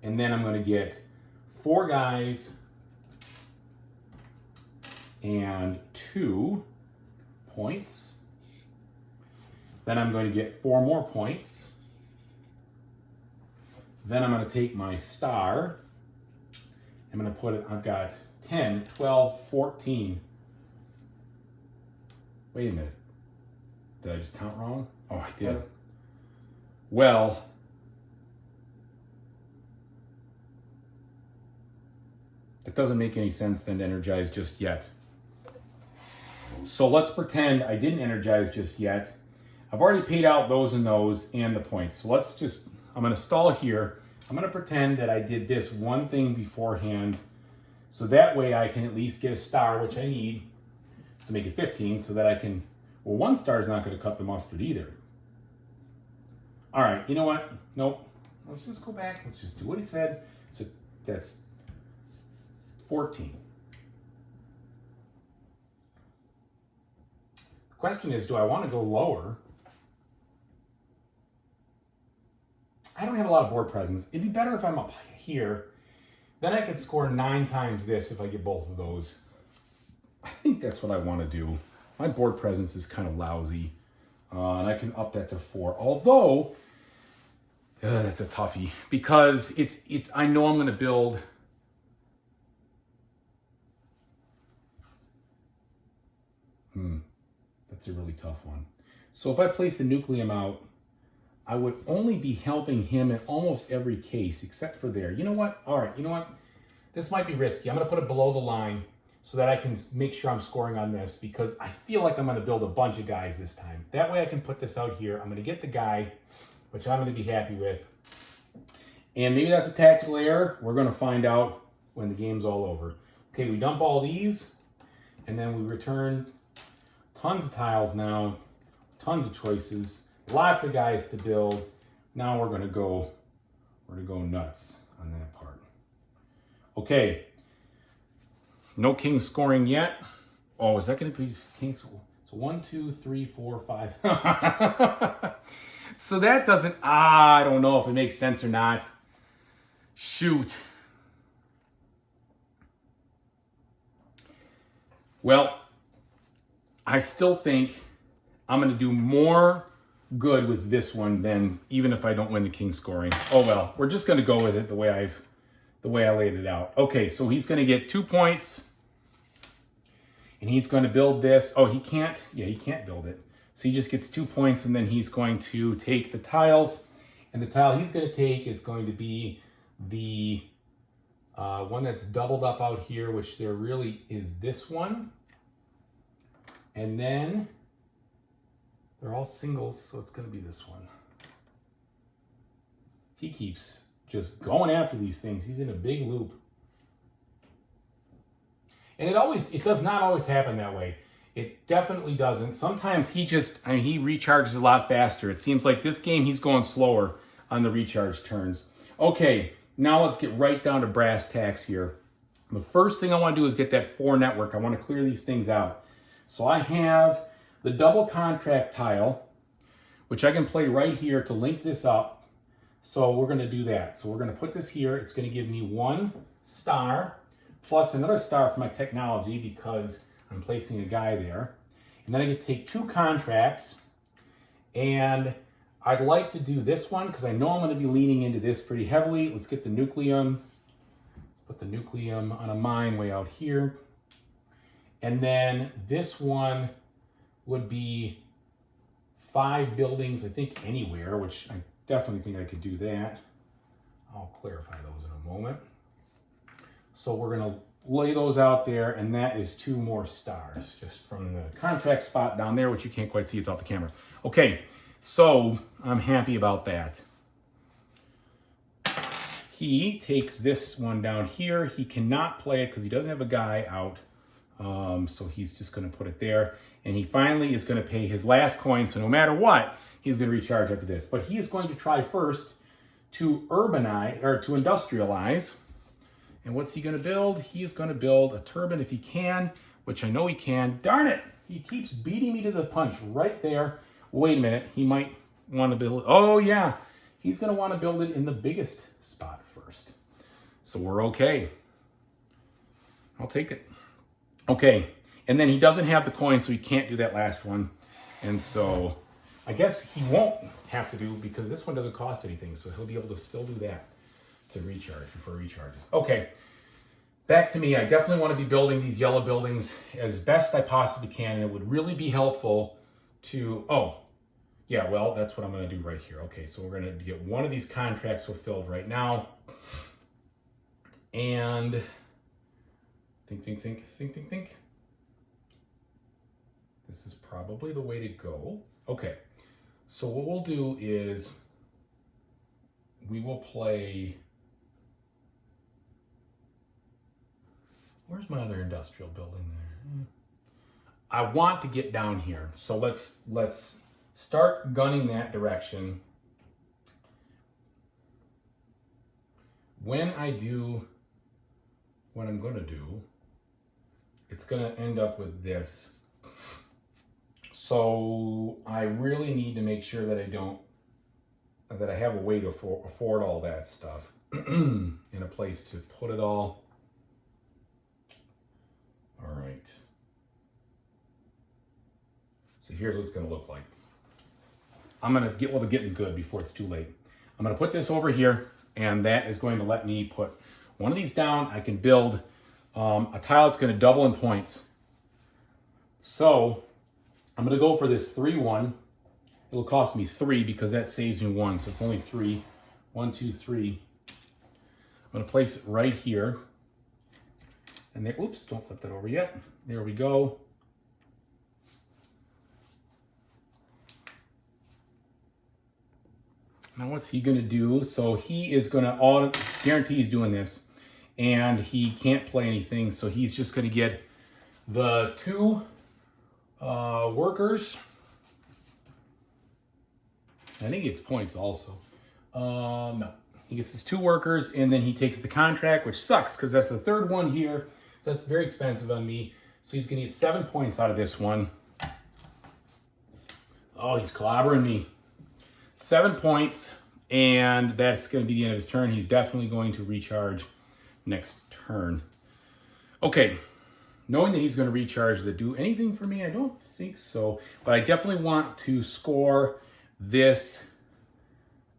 And then I'm going to get 4 guys and 2 points. Then I'm going to get 4 more points. Then I'm going to take my star. I'm going to put it, I've got 10, 12, 14. Wait a minute. Did I just count wrong? Oh, I did. Well, that doesn't make any sense then to energize just yet. So let's pretend I didn't energize just yet. I've already paid out those and the points. So let's just, I'm going to stall here. I'm going to pretend that I did this one thing beforehand. So that way I can at least get a star, which I need to make it 15, so that I can, well, 1 star is not going to cut the mustard either. All right, you know what? Nope. Let's just go back. Let's just do what he said. So that's 14. The question is, do I want to go lower? I don't have a lot of board presence. It'd be better if I'm up here. Then I could score 9 times this if I get both of those. I think that's what I want to do. My board presence is kind of lousy. And I can up that to 4. Although, that's a toughie. Because I know I'm going to build... That's a really tough one. So if I place the Nucleum out, I would only be helping him in almost every case, except for there. You know what? All right, you know what? This might be risky. I'm going to put it below the line so that I can make sure I'm scoring on this, because I feel like I'm going to build a bunch of guys this time. That way I can put this out here. I'm going to get the guy, which I'm going to be happy with. And maybe that's a tactical error. We're going to find out when the game's all over. Okay, we dump all these, and then we return tons of tiles now, tons of choices, lots of guys to build. Now we're going to go nuts on that part. Okay, no king scoring yet. Oh, is that going to be king? So 1, 2, 3, 4, 5. So that doesn't, I don't know if it makes sense or not. Shoot. Well, I still think I'm going to do more good with this one than even if I don't win the king scoring. Oh well, we're just going to go with it the way I laid it out. Okay, so he's going to get 2 points, and he's going to build this. Oh, he can't. Yeah, he can't build it. So he just gets 2 points, and then he's going to take the tiles, and the tile he's going to take is going to be the one that's doubled up out here, which there really is this one. And then they're all singles, so it's going to be this one. He keeps just going after these things. He's in a big loop. And it does not always happen that way. It definitely doesn't. Sometimes he recharges a lot faster. It seems like this game he's going slower on the recharge turns. Okay, now let's get right down to brass tacks here. The first thing I want to do is get that 4 network. I want to clear these things out. So I have the double contract tile, which I can play right here to link this up. So we're going to do that. So we're going to put this here. It's going to give me 1 star plus another star for my technology because I'm placing a guy there. And then I get to take 2 contracts. And I'd like to do this one because I know I'm going to be leaning into this pretty heavily. Let's get the Nucleum. Let's put the Nucleum on a mine way out here. And then this one would be 5 buildings, I think anywhere, which I definitely think I could do that. I'll clarify those in a moment. So we're going to lay those out there, and that is 2 more stars just from the contract spot down there, which you can't quite see. It's off the camera. Okay, so I'm happy about that. He takes this one down here. He cannot play it because he doesn't have a guy out. So he's just going to put it there. And he finally is going to pay his last coin. So no matter what, he's going to recharge after this. But he is going to try first to urbanize or to industrialize. And what's he going to build? He is going to build a turbine if he can, which I know he can. Darn it! He keeps beating me to the punch right there. Wait a minute. He might want to build it. Oh, yeah. He's going to want to build it in the biggest spot first. So we're okay. I'll take it. Okay, and then he doesn't have the coin, so he can't do that last one. And so I guess he won't have to do, because this one doesn't cost anything, so he'll be able to still do that to recharge, before recharges. Okay, back to me. I definitely want to be building these yellow buildings as best I possibly can, and it would really be helpful to, oh, yeah, well, that's what I'm going to do right here. Okay, so we're going to get one of these contracts fulfilled right now. And think. This is probably the way to go. Okay, so what we'll do is we will play, where's my other industrial building there? I want to get down here, so let's start gunning that direction. When I do what I'm going to do, it's going to end up with this. So I really need to make sure that I have a way to afford all that stuff in a place to put it all. All right. So here's what it's going to look like. I'm going to get, well, the getting's good before it's too late. I'm going to put this over here, and that is going to let me put one of these down. I can build a tile that's going to double in points. So I'm going to go for this 3-1. It'll cost me 3 because that saves me 1, so it's only 3. 1, 2, 3. I'm going to place it right here. And there, oops, don't flip that over yet. There we go. Now what's he going to do? So he is going to guarantee he's doing this. And he can't play anything, so he's just going to get the 2 workers. I think he gets points also. No, he gets his 2 workers, and then he takes the contract, which sucks because that's the 3rd one here. So that's very expensive on me. So he's going to get 7 points out of this one. Oh, he's clobbering me. 7 points, and that's going to be the end of his turn. He's definitely going to recharge next turn. Okay, knowing that he's going to recharge, does it do anything for me? I don't think so, but I definitely want to score this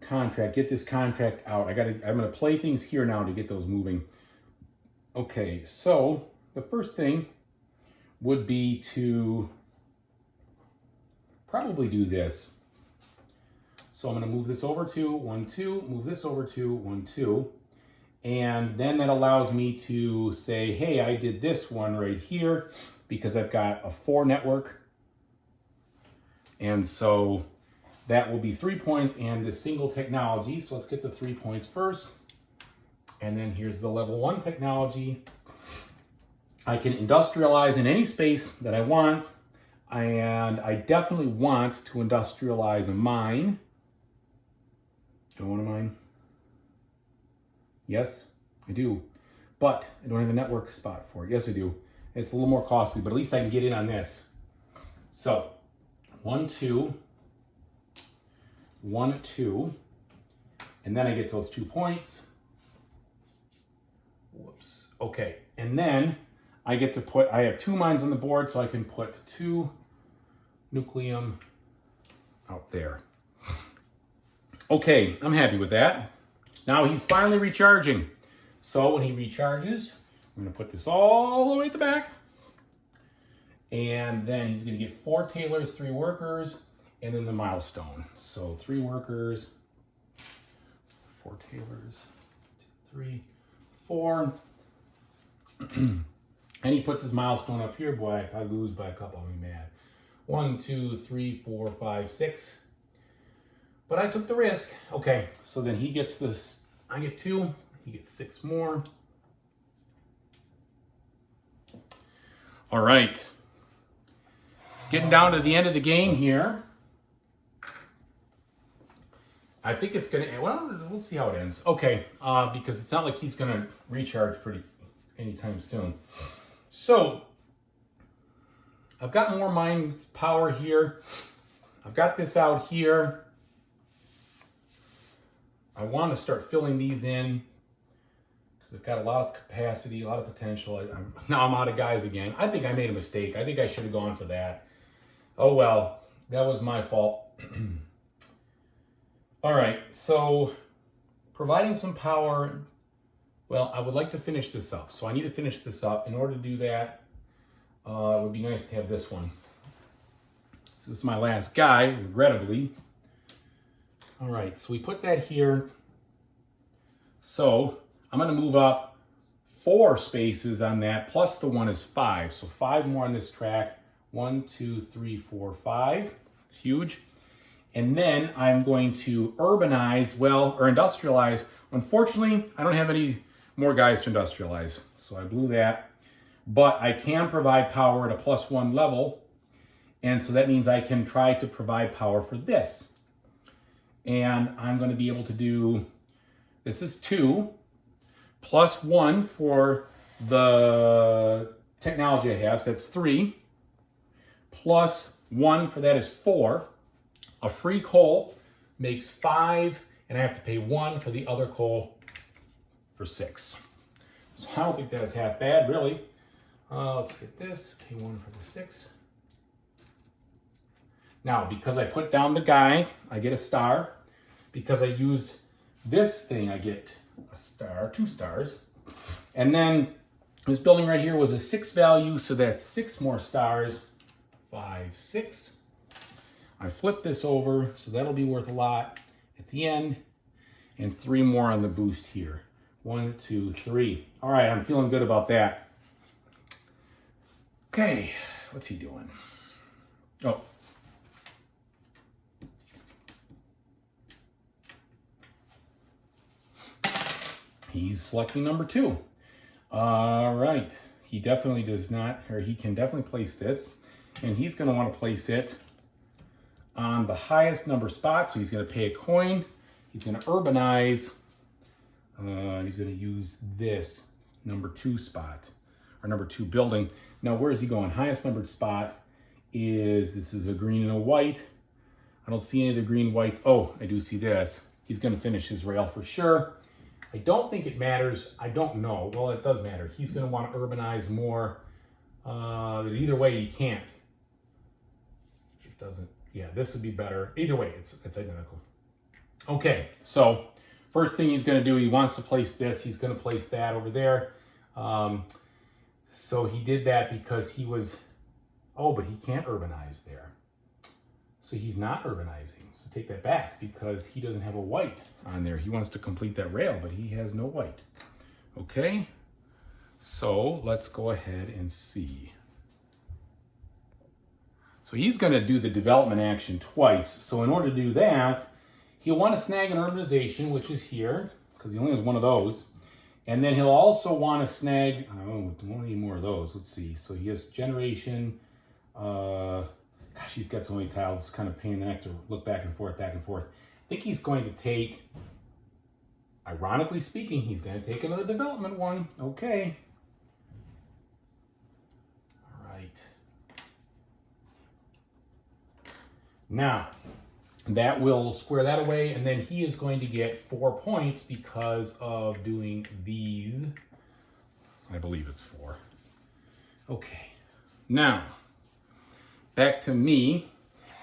contract, get this contract out. I'm going to play things here now to get those moving. Okay, so the first thing would be to probably do this. So I'm going to move this over to 1, 2, move this over to 1, 2. And then that allows me to say, hey, I did this one right here because I've got a 4 network. And so that will be 3 points and the single technology. So let's get the 3 points first. And then here's the level 1 technology. I can industrialize in any space that I want. And I definitely want to industrialize a mine. Do I want a mine? Yes, I do, but I don't have a network spot for it. Yes, I do. It's a little more costly, but at least I can get in on this. So 1, 2, 1, 2, and then I get those 2 points. Whoops. Okay, and then I get to put, I have 2 mines on the board, so I can put 2 Nucleum out there. Okay, I'm happy with that. Now he's finally recharging. So when he recharges, I'm going to put this all the way at the back. And then he's going to get 4 tailors, 3 workers, and then the milestone. So 3 workers, 4 tailors, 2, 3, 4. And he puts his milestone up here. Boy, if I lose by a couple, I'll be mad. 1, 2, 3, 4, 5, 6. But I took the risk. Okay, so then he gets this. I get 2. He gets 6 more. All right. Getting down to the end of the game here. I think it's going to, well, we'll see how it ends. Okay, because it's not like he's going to recharge anytime soon. So, I've got more mine power here. I've got this out here. I want to start filling these in because because it's got a lot of capacity, a lot of potential. Now I'm out of guys again. I think I made a mistake. I think I should have gone for that. Oh well, that was my fault. All right, so providing some power. Well, I would like to finish this up. So I need to finish this up. In order to do that, it would be nice to have this one. This is my last guy, regrettably. All right, so we put that here. So I'm going to move up 4 spaces on that, plus the 1 is 5. So 5 more on this track. 1, 2, 3, 4, 5. It's huge. And then I'm going to urbanize, well, or industrialize. Unfortunately, I don't have any more guys to industrialize. So I blew that. But I can provide power at a +1 level. And so that means I can try to provide power for this. And I'm going to be able to do, this is 2, +1 for the technology I have, so that's 3, +1 for that is 4. A free coal makes 5, and I have to pay 1 for the other coal for 6. So I don't think that's half bad, really. Let's get this, pay 1 for the 6. Now, because I put down the guy, I get a star. Because I used this thing, I get a star, 2 stars. And then this building right here was a 6 value, so that's 6 more stars. 5, 6. I flip this over, so that'll be worth a lot at the end. And 3 more on the boost here. 1, 2, 3. All right, I'm feeling good about that. Okay, what's he doing? Oh. He's selecting number 2. All right. He definitely does not, or he can definitely place this. And he's going to want to place it on the highest number spot. So he's going to pay a coin. He's going to urbanize. He's going to use this number 2 spot, or number 2 building. Now, where is he going? Highest numbered spot is, this is a green and a white. I don't see any of the green whites. Oh, I do see this. He's going to finish his rail for sure. I don't think it matters. I don't know. Well, it does matter. He's going to want to urbanize more. Either way, he can't. It doesn't. Yeah, this would be better. Either way, it's identical. Okay, so first thing he's going to do, he wants to place this. He's going to place that over there. So he did that because he was, oh, but he can't urbanize there. So he's not urbanizing. So take that back because he doesn't have a white on there. He wants to complete that rail, but he has no white. Okay, so let's go ahead and see. So he's going to do the development action twice. So in order to do that, he'll want to snag an urbanization, which is here, because he only has 1 of those. And then he'll also want to snag, oh, won't need more of those. Let's see. So he has generation. Gosh, he's got so many tiles. It's kind of a pain in the neck to look back and forth, back and forth. I think he's going to take, ironically speaking, he's going to take another development one. Okay. All right. Now, that will square that away, and then he is going to get 4 points because of doing these. I believe it's 4. Okay. Now, back to me.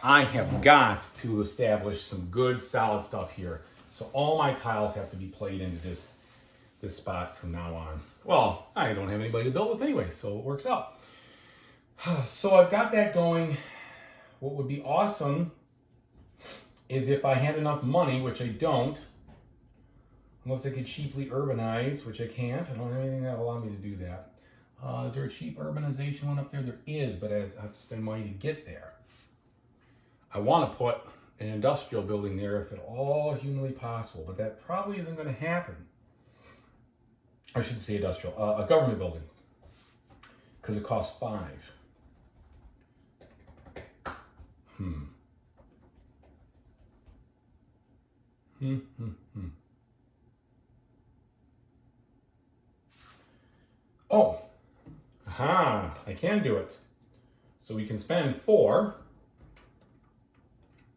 I have got to establish some good solid stuff here. So all my tiles have to be played into this spot from now on. Well, I don't have anybody to build with anyway, so it works out. So I've got that going. What would be awesome is if I had enough money, which I don't, unless I could cheaply urbanize, which I can't. I don't have anything that will allow me to do that. Is there a cheap urbanization one up there? There is, but I have to spend money to get there. I want to put an industrial building there if at all humanly possible, but that probably isn't going to happen. I should say industrial, a government building, because it costs 5. Oh, aha, I can do it. So we can spend 4.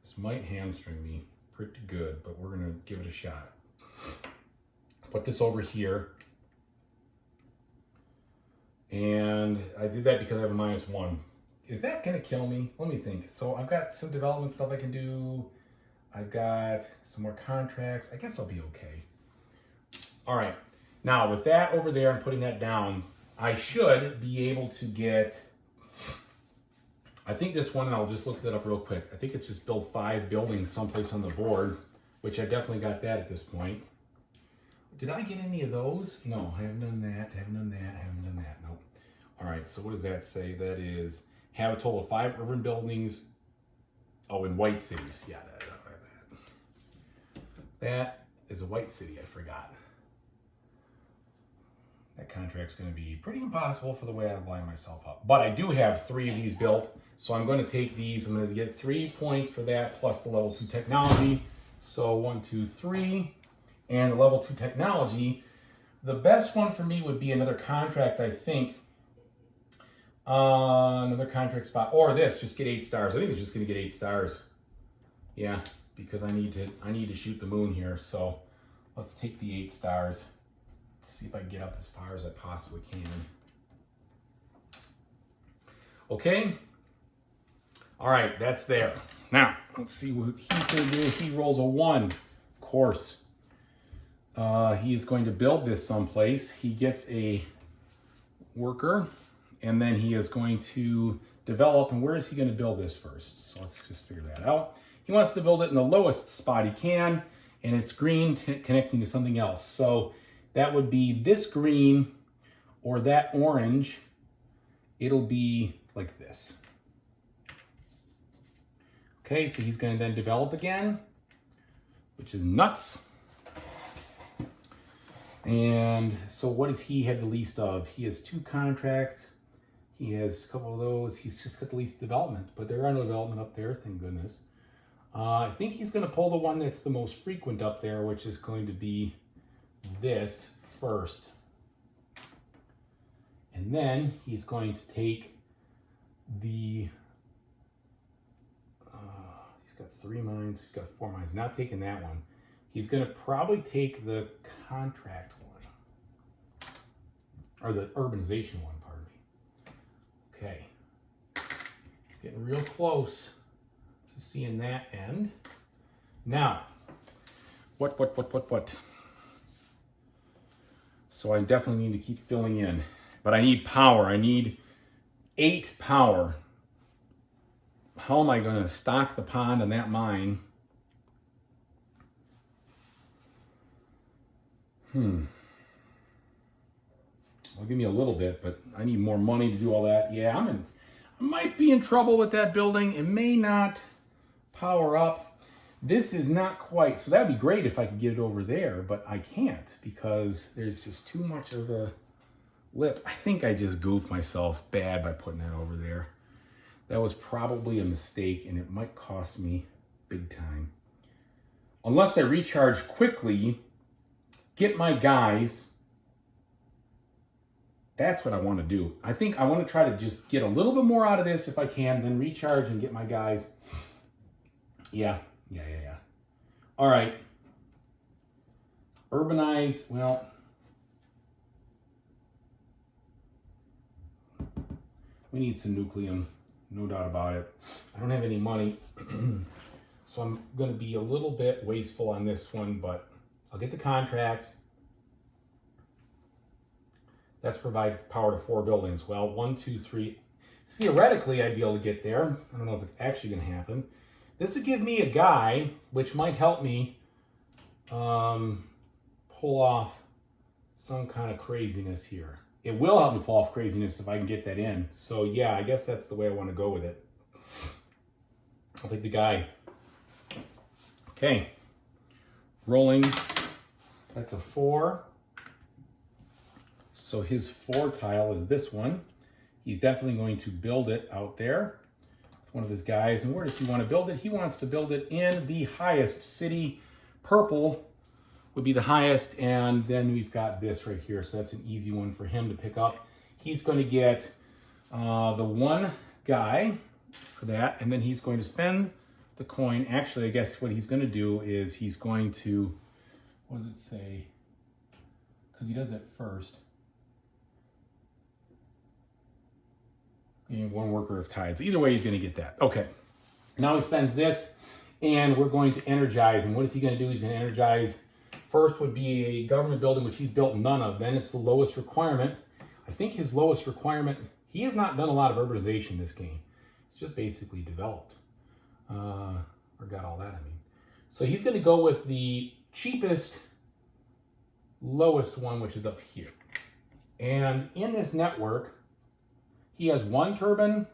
This might hamstring me pretty good, but we're gonna give it a shot. Put this over here. And I did that because I have a -1. Is that gonna kill me? Let me think. So I've got some development stuff I can do. I've got some more contracts. I guess I'll be okay. All right. Now with that over there and putting that down, I should be able to get, I think this one, and I'll just look that up real quick. I think it's just build 5 buildings someplace on the board, which I definitely got that at this point. Did I get any of those? No, I haven't done that, haven't done that, haven't done that. Nope. All right, so what does that say? That is, have a total of 5 urban buildings. Oh, in white cities. Yeah, that is a white city, I forgot. That contract's gonna be pretty impossible for the way I line myself up. But I do have 3 of these built, so I'm gonna take these, I'm gonna get 3 points for that plus the level 2 technology. So 1, 2, 3, and the level 2 technology. The best one for me would be another contract, I think. Another contract spot, or this, just get 8 stars. I think it's just gonna get 8 stars. Yeah, because I need to shoot the moon here. So let's take the 8 stars. Let's see if I can get up as far as I possibly can. Okay. All right, that's there. Now, let's see what he's gonna do. He rolls a 1, of course. He is going to build this someplace. He gets a worker, and then he is going to develop. And where is he going to build this first? So let's just figure that out. He wants to build it in the lowest spot he can, and it's green connecting to something else. So that would be this green or that orange. It'll be like this. Okay, so he's going to then develop again, which is nuts. And so what does he have the least of? He has 2 contracts. He has a couple of those. He's just got the least development, but there are no development up there, thank goodness. I think he's going to pull the one that's the most frequent up there, which is going to be this first. And then he's going to take the, he's got 3 mines, he's got 4 mines, not taking that one. He's going to probably take the contract one, or the urbanization one, pardon me. Okay, getting real close to seeing that end. Now, what? So I definitely need to keep filling in, but I need power. I need 8 power. How am I going to stock the pond on that mine? Well, give me a little bit, but I need more money to do all that. Yeah, I might be in trouble with that building. It may not power up. This is not quite, so that'd be great if I could get it over there, but I can't because there's just too much of a lip. I think I just goofed myself bad by putting that over there. That was probably a mistake, and it might cost me big time. Unless I recharge quickly, get my guys. That's what I want to do. I think I want to try to just get a little bit more out of this if I can, then recharge and get my guys. Yeah. All right. Urbanize, well, we need some Nucleum, no doubt about it. I don't have any money, so I'm going to be a little bit wasteful on this one, but I'll get the contract. That's provide power to 4 buildings. Well, 1, 2, 3. Theoretically, I'd be able to get there. I don't know if it's actually going to happen. This would give me a guy, which might help me pull off some kind of craziness here. It will help me pull off craziness if I can get that in. So yeah, I guess that's the way I want to go with it. I'll take the guy. Okay. Rolling. That's a 4. So his 4 tile is this one. He's definitely going to build it out there. It's one of his guys. And where does he want to build it? He wants to build it in the highest city. Purple would be the highest. And then we've got this right here. So that's an easy one for him to pick up. He's going to get the 1 guy for that. And then he's going to spend the coin. Actually, I guess what he's going to do is he's going to, what does it say? Because he does that first. 1 worker of tides. Either way, he's going to get that. Okay. Now he spends this, and we're going to energize. And what is he going to do? He's going to energize. First would be a government building, which he's built none of. Then it's the lowest requirement. I think his lowest requirement, he has not done a lot of urbanization in this game. It's just basically developed. Or got all that, I mean. So he's going to go with the cheapest, lowest one, which is up here. And in this network, he has 1 turbine.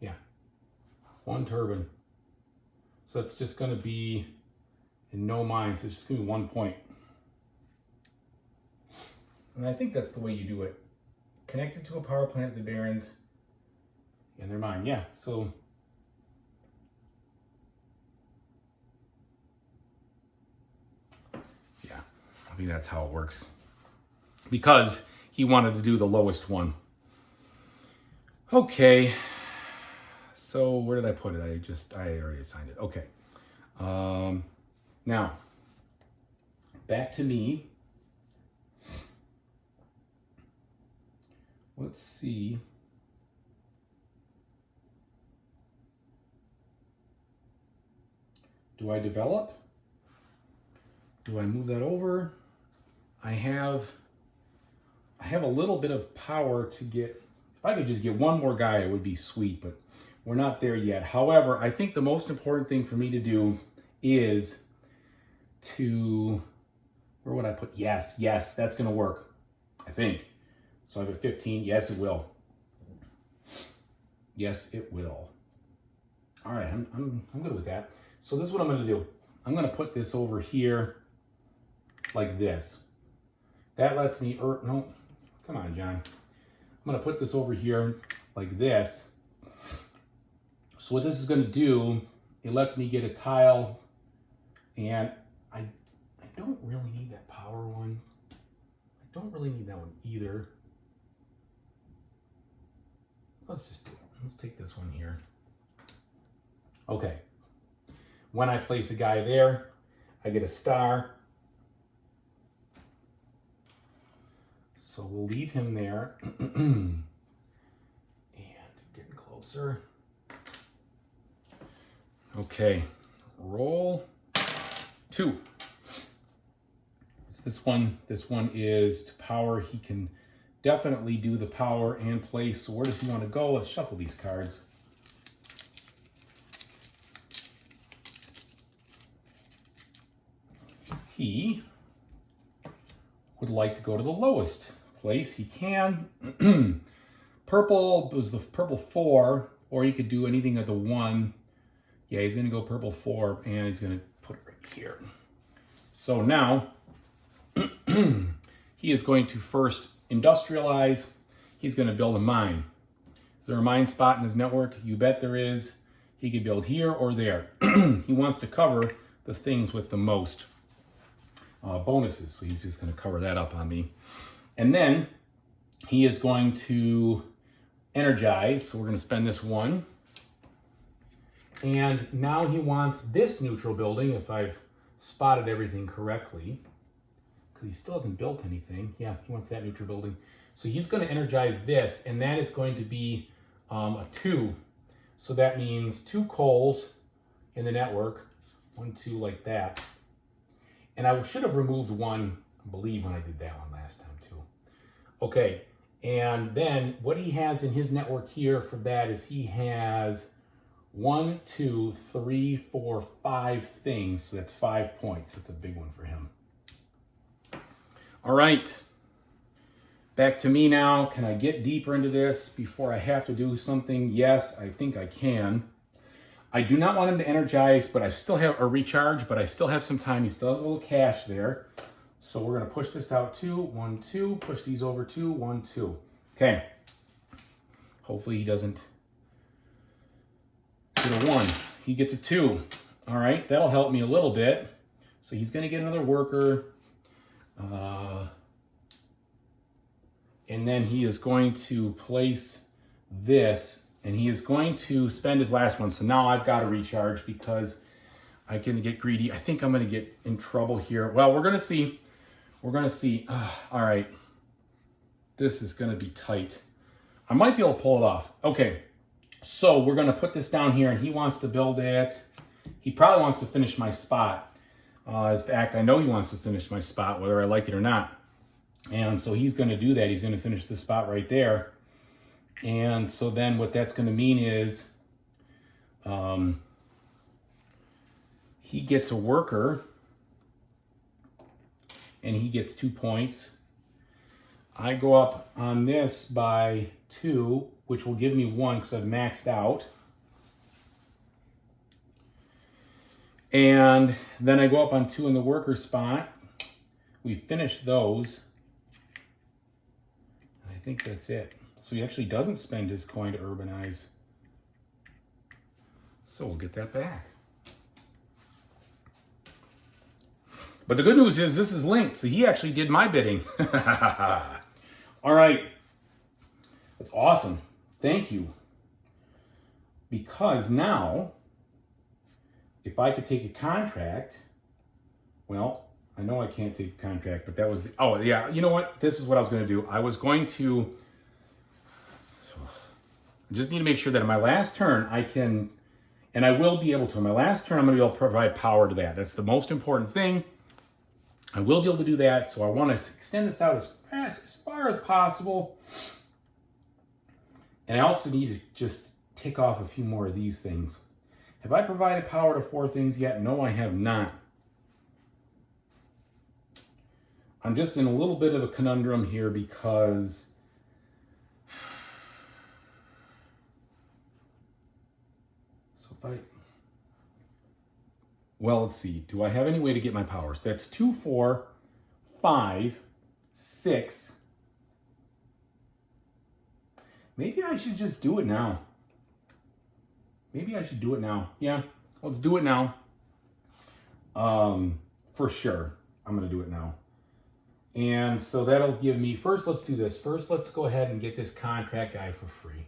Yeah, 1 turbine. So it's just going to be in no mines. It's just going to be 1 point. And I think that's the way you do it. Connected to a power plant, the Barons, and they're mine. Yeah, so yeah, I think that's how it works. Because he wanted to do the lowest one. Okay. So where did I put it? I already assigned it. Okay. Now, back to me. Let's see. Do I develop? Do I move that over? I have a little bit of power to get, if I could just get 1 more guy, it would be sweet, but we're not there yet. However, I think the most important thing for me to do is to, where would I put? Yes, that's going to work, I think. So I have a 15. Yes, it will. Yes, it will. All right, I'm good with that. So this is what I'm going to do. I'm going to put this over here like this. That lets me, no, come on, John. I'm going to put this over here like this. So what this is going to do, it lets me get a tile, and I don't really need that power one. I don't really need that one either. Let's just do it. Let's take this one here. Okay. When I place a guy there, I get a star. So we'll leave him there. And getting closer. Okay. Roll 2. It's this one. This one is to power. He can definitely do the power and place. So where does he want to go? Let's shuffle these cards. He would like to go to the lowest place he can. Purple was the purple 4, or he could do anything at the 1. Yeah, he's going to go purple 4, and he's going to put it right here. So now he is going to first industrialize. He's going to build a mine. Is there a mine spot in his network? You bet there is. He could build here or there. He wants to cover the things with the most bonuses, so he's just going to cover that up on me. And then he is going to energize, so we're going to spend this 1. And now he wants this neutral building, if I've spotted everything correctly, because he still hasn't built anything. Yeah, he wants that neutral building. So he's going to energize this, and that is going to be a 2. So that means 2 coals in the network, 1, 2 like that. And I should have removed 1, I believe, when I did that one last time too. Okay, and then what he has in his network here for that is he has 1, 2, 3, 4, 5 things. So that's 5 points. That's a big one for him. All right, back to me now. Can I get deeper into this before I have to do something? Yes, I think I can. I do not want him to energize, but I still have a recharge, but I still have some time. He still has a little cash there. So we're going to push this out 2, 1, 2, push these over 2, 1, 2. Okay. Hopefully he doesn't get a 1. He gets a 2. All right, that'll help me a little bit. So he's going to get another worker. And then he is going to place this, and he is going to spend his last one. So now I've got to recharge because I can get greedy. I think I'm going to get in trouble here. Well, we're going to see. We're going to see. All right. this is going to be tight. I might be able to pull it off. Okay, so we're going to put this down here, and he wants to build it. He probably wants to finish my spot. In fact, I know he wants to finish my spot, whether I like it or not. And so he's going to do that. He's going to finish the spot right there. And so then what that's going to mean is he gets a worker, and he gets 2 points. I go up on this by 2, which will give me 1 because I've maxed out. And then I go up on 2 in the worker spot. We finish those. I think that's it. So he actually doesn't spend his coin to urbanize. So we'll get that back. But the good news is this is linked, so he actually did my bidding. All right. That's awesome. Thank you. Because now, if I could take a contract, well, I know I can't take a contract, but that was the, oh yeah, you know what? This is what I was going to do. I was going to, I just need to make sure that in my last turn I can, and I will be able to, in my last turn I'm going to be able to provide power to that. That's the most important thing. I will be able to do that, so I want to extend this out as far as possible. And I also need to just tick off a few more of these things. Have I provided power to 4 things yet? No, I have not. I'm just in a little bit of a conundrum here because well, let's see. Do I have any way to get my powers? That's 2, 4, 5, 6. Maybe I should just do it now. Maybe I should do it now. Yeah, let's do it now. For sure. I'm going to do it now. And so that'll give me, first let's do this. First let's go ahead and get this contract guy for free.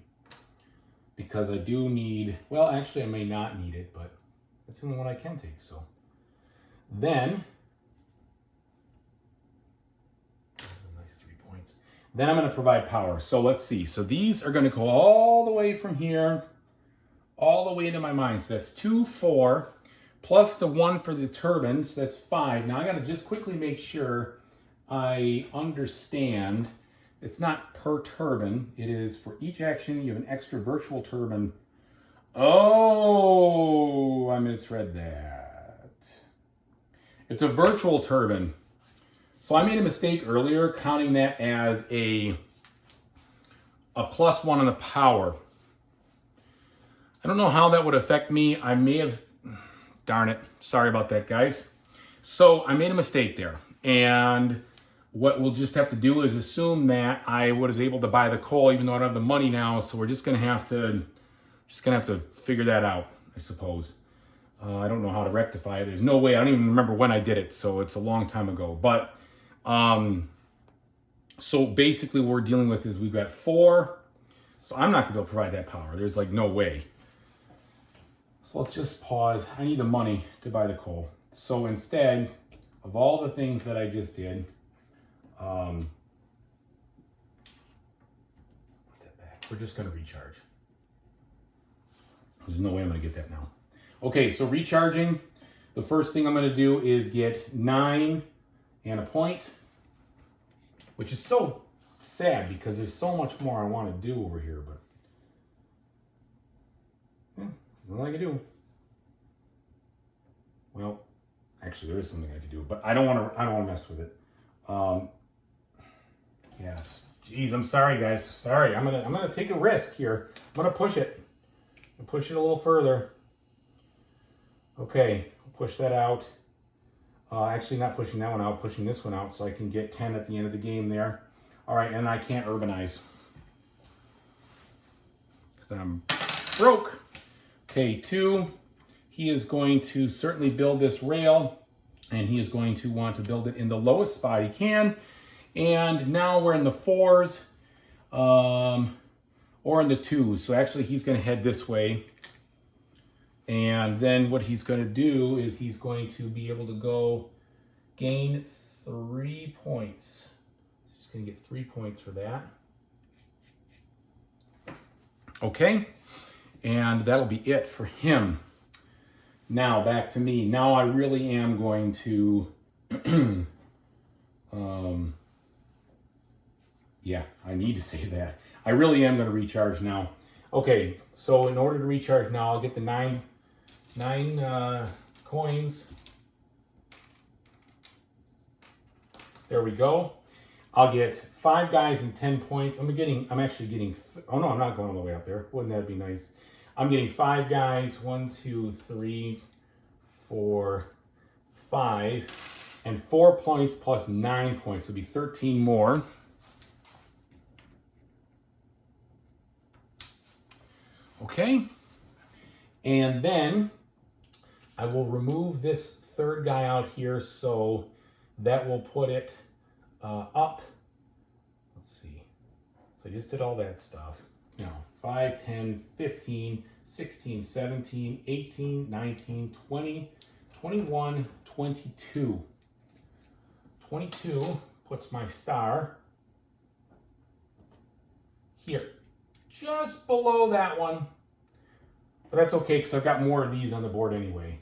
Because I do need, well actually I may not need it, but that's the only one I can take. So then, nice 3 points. Then I'm going to provide power. So let's see. So these are going to go all the way from here, all the way into my mine. So that's 2, 4, plus the 1 for the turbines. That's 5. Now I got to just quickly make sure I understand. It's not per turbine. It is for each action you have an extra virtual turbine. Oh, I misread that. It's a virtual turbine. So I made a mistake earlier counting that as a +1 on the power. I don't know how that would affect me. I may have, darn it. Sorry about that, guys. So I made a mistake there. And what we'll just have to do is assume that I was able to buy the coal even though I don't have the money now. So we're just going to have to figure that out, I suppose. I don't know how to rectify it. There's no way. I don't even remember when I did it. So it's a long time ago. But so basically what we're dealing with is we've got 4. So I'm not going to be able to provide that power. There's like no way. So let's just pause. I need the money to buy the coal. So instead of all the things that I just did, put that back. We're just going to recharge. There's no way I'm going to get that now. Okay, so recharging. The first thing I'm going to do is get 9 and a point, which is so sad because there's so much more I want to do over here, but yeah, there's nothing I can do. Well, actually there is something I can do, but I don't want to mess with it. Yes. Geez, I'm sorry guys. Sorry. I'm gonna take a risk here. I'm gonna push it. Push it a little further. Okay, push that out. Actually not pushing that one out, pushing this one out so I can get 10 at the end of the game there. All right, and I can't urbanize because I'm broke. Okay, 2, he is going to certainly build this rail, and he is going to want to build it in the lowest spot he can. And now we're in the 4s, or in the 2s. So actually he's going to head this way. And then what he's going to do is he's going to be able to go gain 3 points. He's He's going to get 3 points for that. Okay, and that'll be it for him. Now back to me. Now I really am going to, yeah, I need to say that. I really am going to recharge now. Okay, so in order to recharge now, I'll get the nine coins. There we go. I'll get 5 guys and 10 points. I'm actually getting, oh no, I'm not going all the way out there. Wouldn't that be nice? I'm getting 5 guys, 1, 2, 3, 4, 5, and 4 points plus 9 points. So it'll be 13 more. Okay. And then I will remove this third guy out here, so that will put it up. Let's see. So I just did all that stuff. Now, 5, 10, 15, 16, 17, 18, 19, 20, 21, 22. 22 puts my star here, just below that one. But that's okay, because I've got more of these on the board anyway,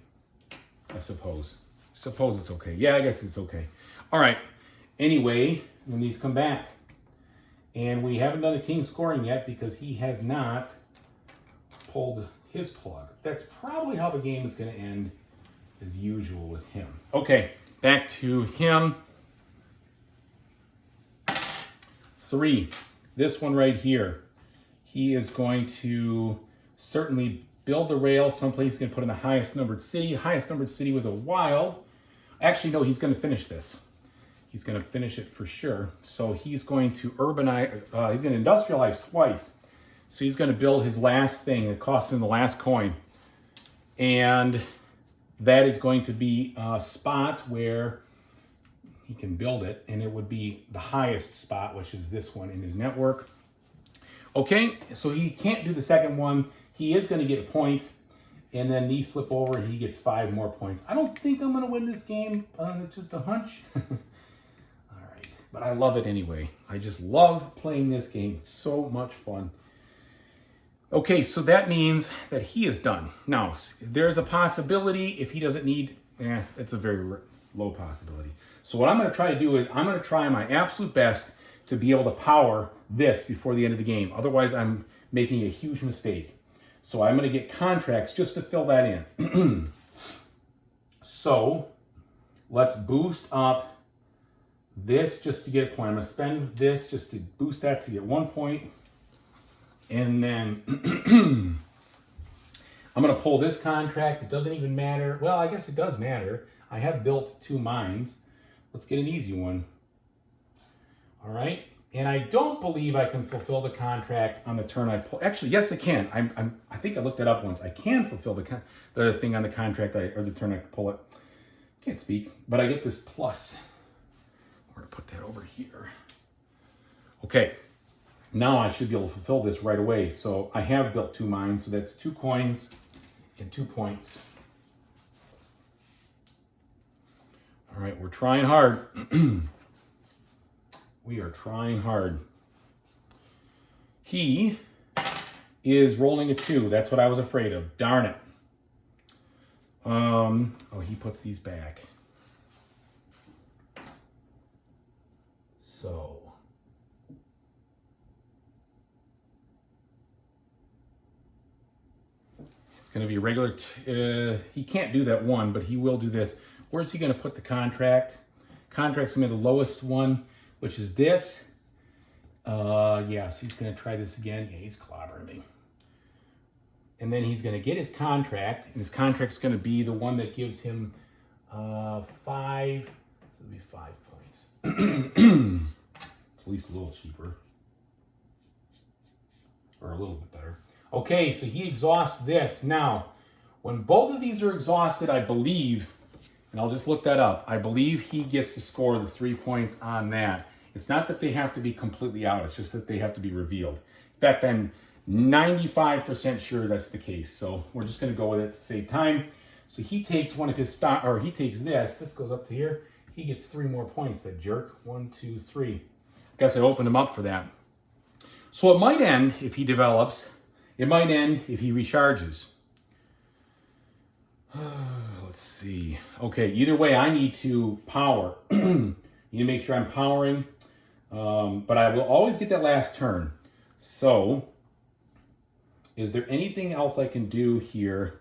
I suppose. Suppose it's okay. Yeah, I guess it's okay. All right. Anyway, when these come back, and we haven't done a king scoring yet because he has not pulled his plug. That's probably how the game is going to end, as usual with him. Okay, back to him. 3. This one right here. He is going to certainly build the rail someplace. He's going to put in the highest numbered city with a wild. Actually, no, he's going to finish this. He's going to finish it for sure. So he's going to urbanize, he's going to industrialize twice. So he's going to build his last thing that costs him the last coin. And that is going to be a spot where he can build it. And it would be the highest spot, which is this one in his network. Okay, so he can't do the second one. He is going to get a point. And then these flip over and he gets 5 more points. I don't think I'm going to win this game. It's just a hunch. All right, but I love it anyway. I just love playing this game. It's so much fun. Okay, so that means that he is done. Now, there's a possibility if he doesn't need, it's a very low possibility. So what I'm going to try to do is I'm going to try my absolute best to be able to power this before the end of the game. Otherwise, I'm making a huge mistake. So I'm going to get contracts just to fill that in. So let's boost up this just to get a point. I'm going to spend this just to boost that to get 1 point. And then I'm going to pull this contract. It doesn't even matter. Well, I guess it does matter. I have built 2 mines. Let's get an easy one. All right. And I don't believe I can fulfill the contract on the turn I pull. Actually, yes, I can. I think I looked that up once. I can fulfill the thing on the contract or the turn I pull it. Can't speak, but I get this plus. I'm going to put that over here. Okay. Now I should be able to fulfill this right away. So I have built 2 mines. So that's 2 coins and 2 points. All right, we're trying hard. We are trying hard. He is rolling a 2. That's what I was afraid of. Darn it. Oh, he puts these back. So. It's going to be a regular. He can't do that one, but he will do this. Where's he going to put the contract? Contract's going to be the lowest one, which is this. Yeah, so he's going to try this again. Yeah, he's clobbering me. And then he's going to get his contract, and his contract's going to be the one that gives him 5. It'll be 5 points. It's at least a little cheaper. Or a little bit better. Okay, so he exhausts this. Now, when both of these are exhausted, I believe, and I'll just look that up, I believe he gets to score the 3 points on that. It's not that they have to be completely out, it's just that they have to be revealed. In fact, I'm 95% sure that's the case. So we're just going to go with it to save time. So he takes one of his he takes this goes up to here. He gets 3 more points, that jerk. 1, 2, 3. guess I opened him up for that. So it might end if he develops. It might end if he recharges. Let's see. Okay, either way, I need to power. Need to make sure I'm powering. But I will always get that last turn. So, is there anything else I can do here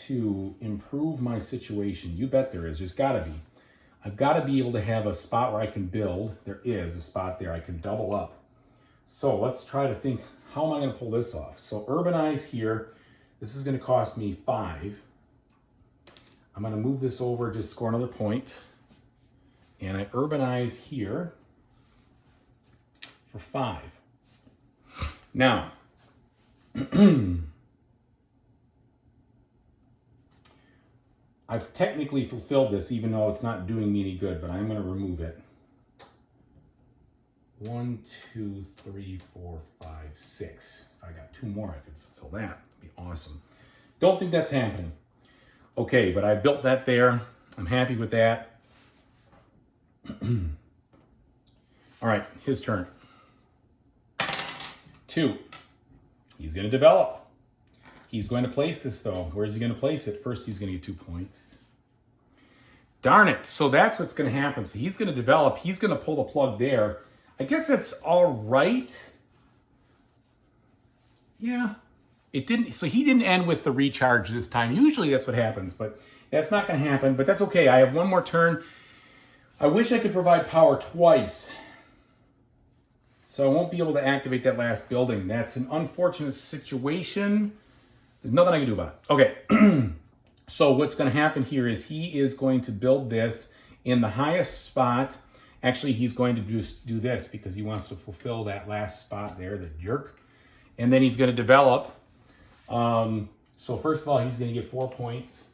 to improve my situation? You bet there is. There's got to be. I've got to be able to have a spot where I can build. There is a spot there I can double up. So let's try to think, how am I going to pull this off? So urbanize here. This is going to cost me 5. I'm going to move this over, just score another point. And I urbanize here for 5. Now, I've technically fulfilled this, even though it's not doing me any good, but I'm going to remove it. 1, 2, 3, 4, 5, 6. If I got 2 more, I could fulfill that. That'd be awesome. Don't think that's happening. Okay, but I built that there. I'm happy with that. All right, his turn. 2. He's going to develop. He's going to place this, though. Where is he going to place it? First, he's going to get 2 points. Darn it. So that's what's going to happen. So he's going to develop. He's going to pull the plug there. I guess that's all right. Yeah. It didn't. So he didn't end with the recharge this time. Usually that's what happens, but that's not going to happen. But that's okay. I have 1 more turn. I wish I could provide power twice. So I won't be able to activate that last building. That's an unfortunate situation. There's nothing I can do about it. Okay. So what's going to happen here is he is going to build this in the highest spot. Actually, he's going to do this because he wants to fulfill that last spot there, the jerk. And then he's going to develop. So first of all, he's going to get 4 points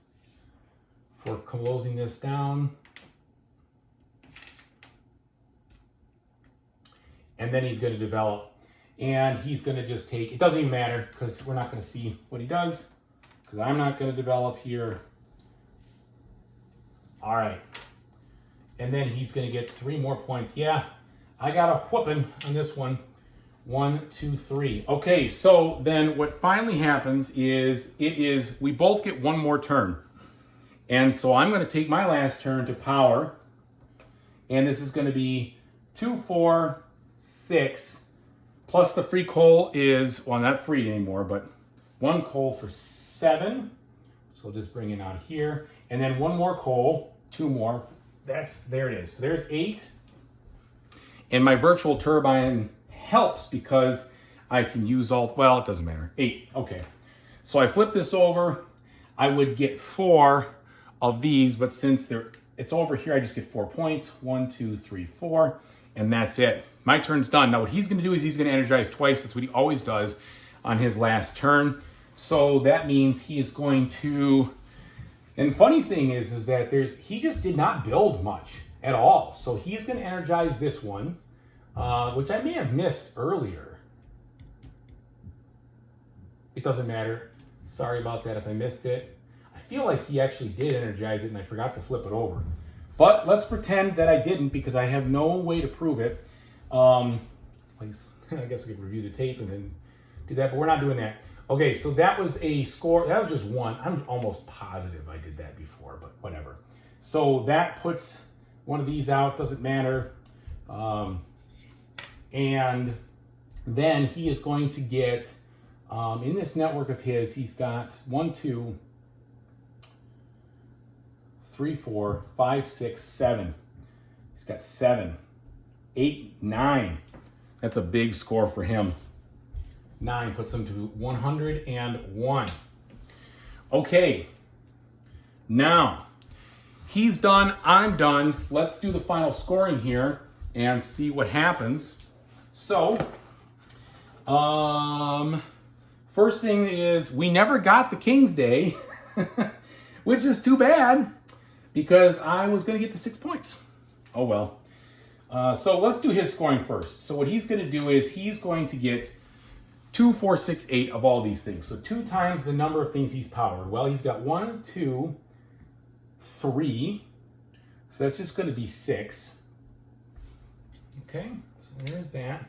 for closing this down. And then he's going to develop. And he's going to just take, it doesn't even matter because we're not going to see what he does because I'm not going to develop here. All right. And then he's going to get 3 more points. Yeah, I got a whooping on this one. 1, 2, 3. Okay, so then what finally happens is we both get 1 more turn. And so I'm going to take my last turn to power. And this is going to be 2, 4, 6. Plus the free coal is, well, not free anymore, but 1 coal for 7. So we'll just bring it out here. And then 1 more coal, 2 more. There it is. So there's 8. And my virtual turbine helps because I can use all, well, it doesn't matter. 8, okay. So I flip this over. I would get 4 of these, but since it's over here, I just get 4 points. 1, 2, 3, 4, and that's it. My turn's done. Now what he's going to do is he's going to energize twice. That's what he always does on his last turn. So that means he is going to, and funny thing is that he just did not build much at all. So he's going to energize this one, which I may have missed earlier. It doesn't matter. Sorry about that if I missed it. I feel like he actually did energize it and I forgot to flip it over. But let's pretend that I didn't because I have no way to prove it. I guess I could review the tape and then do that, but we're not doing that. Okay, so that was a score. That was just 1. I'm almost positive I did that before, but whatever. So that puts one of these out. Doesn't matter. And then he is going to get, in this network of his, he's got 1, 2, 3, 4, 5, 6, 7. He's got 7, 8, 9. That's a big score for him. 9 puts him to 101. Okay. Now, he's done. I'm done. Let's do the final scoring here and see what happens. So, first thing is we never got the King's Day, which is too bad because I was going to get the 6 points. Oh, well. So let's do his scoring first. So what he's going to do is he's going to get 2, 4, 6, 8 of all these things. So 2 times the number of things he's powered. Well, he's got 1, 2, 3. So that's just going to be 6. Okay, So there's that.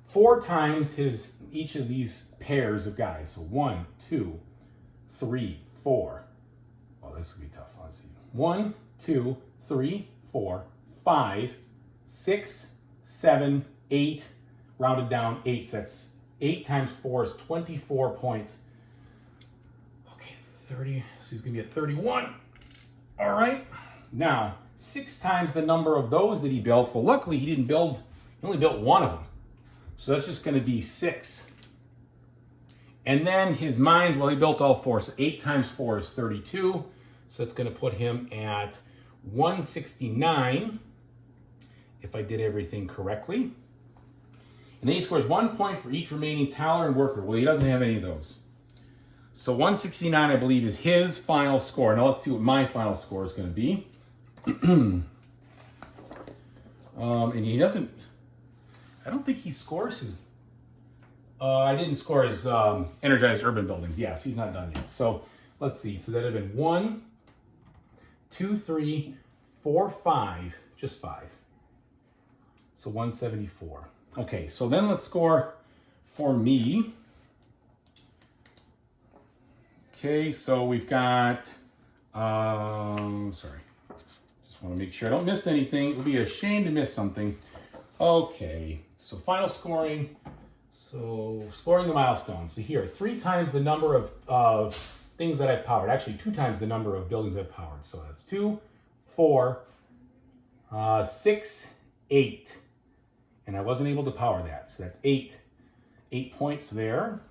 4 times each of these pairs of guys. So 1, 2, 3, 4. Oh, this is gonna be tough. Let's see. 1, 2, 3, 4, 5, 6, 7, 8. Rounded down 8. So that's 8 times 4 is 24 points. Okay, 30. So he's gonna be at 31. All right. Now, 6 times the number of those that he built. Well, luckily he only built 1 of them. So that's just gonna be 6. And then his mines, well, he built all 4. So 8 times 4 is 32. So it's gonna put him at 169, if I did everything correctly. And then he scores 1 point for each remaining Tower and Worker. Well, he doesn't have any of those. So 169, I believe, is his final score. Now let's see what my final score is going to be. And he doesn't, I don't think he scores his, I didn't score his energized urban buildings. Yes, he's not done yet. So let's see. So that would have been 1, 2, 3, 4, 5, just 5. So 174. Okay, so then let's score for me. Okay, so we've got, sorry, just want to make sure I don't miss anything. It would be a shame to miss something. Okay, so final scoring. So scoring the milestones. So here, 3 times the number of things that I've powered. Actually, 2 times the number of buildings I've powered. So that's 2, 4, 6, 8. And I wasn't able to power that. So that's 8 points there.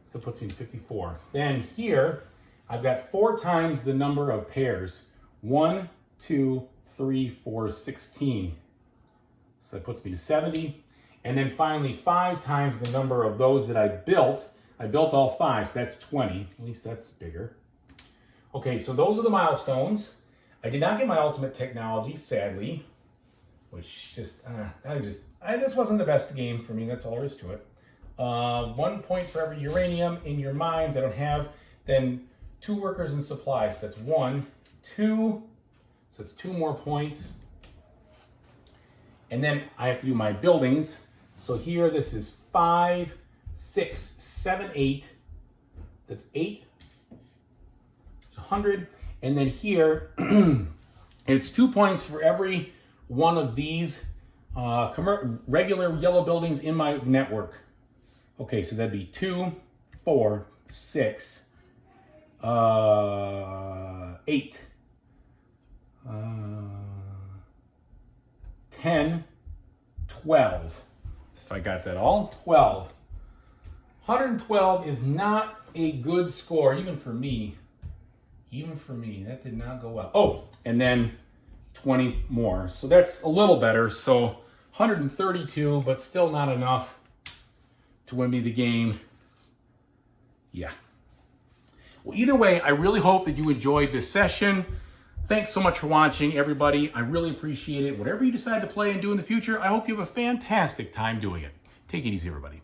So that puts me in 54. Then here, I've got 4 times the number of pairs. 1, 2, 3, 4, 16. So that puts me to 70. And then finally, 5 times the number of those that I built. I built all 5, so that's 20. At least that's bigger. Okay, so those are the milestones. I did not get my ultimate technology, sadly. Which just, this wasn't the best game for me. That's all there is to it. 1 point for every uranium in your mines. I don't have. Then 2 workers and supplies. So that's 1, 2. So it's 2 more points. And then I have to do my buildings. So here, this is 5, 6, 7, 8. That's 8. It's 100. And then here, it's 2 points for every one of these regular yellow buildings in my network. Okay, so that'd be 2, 4, 6, 8, 10, 12. If I got that all, 12. 112 is not a good score, even for me. Even for me, that did not go well. Oh, and then 20 more. So that's a little better. So 132, but still not enough to win me the game. Yeah. Well, either way, I really hope that you enjoyed this session. Thanks so much for watching, everybody. I really appreciate it. Whatever you decide to play and do in the future, I hope you have a fantastic time doing it. Take it easy, everybody.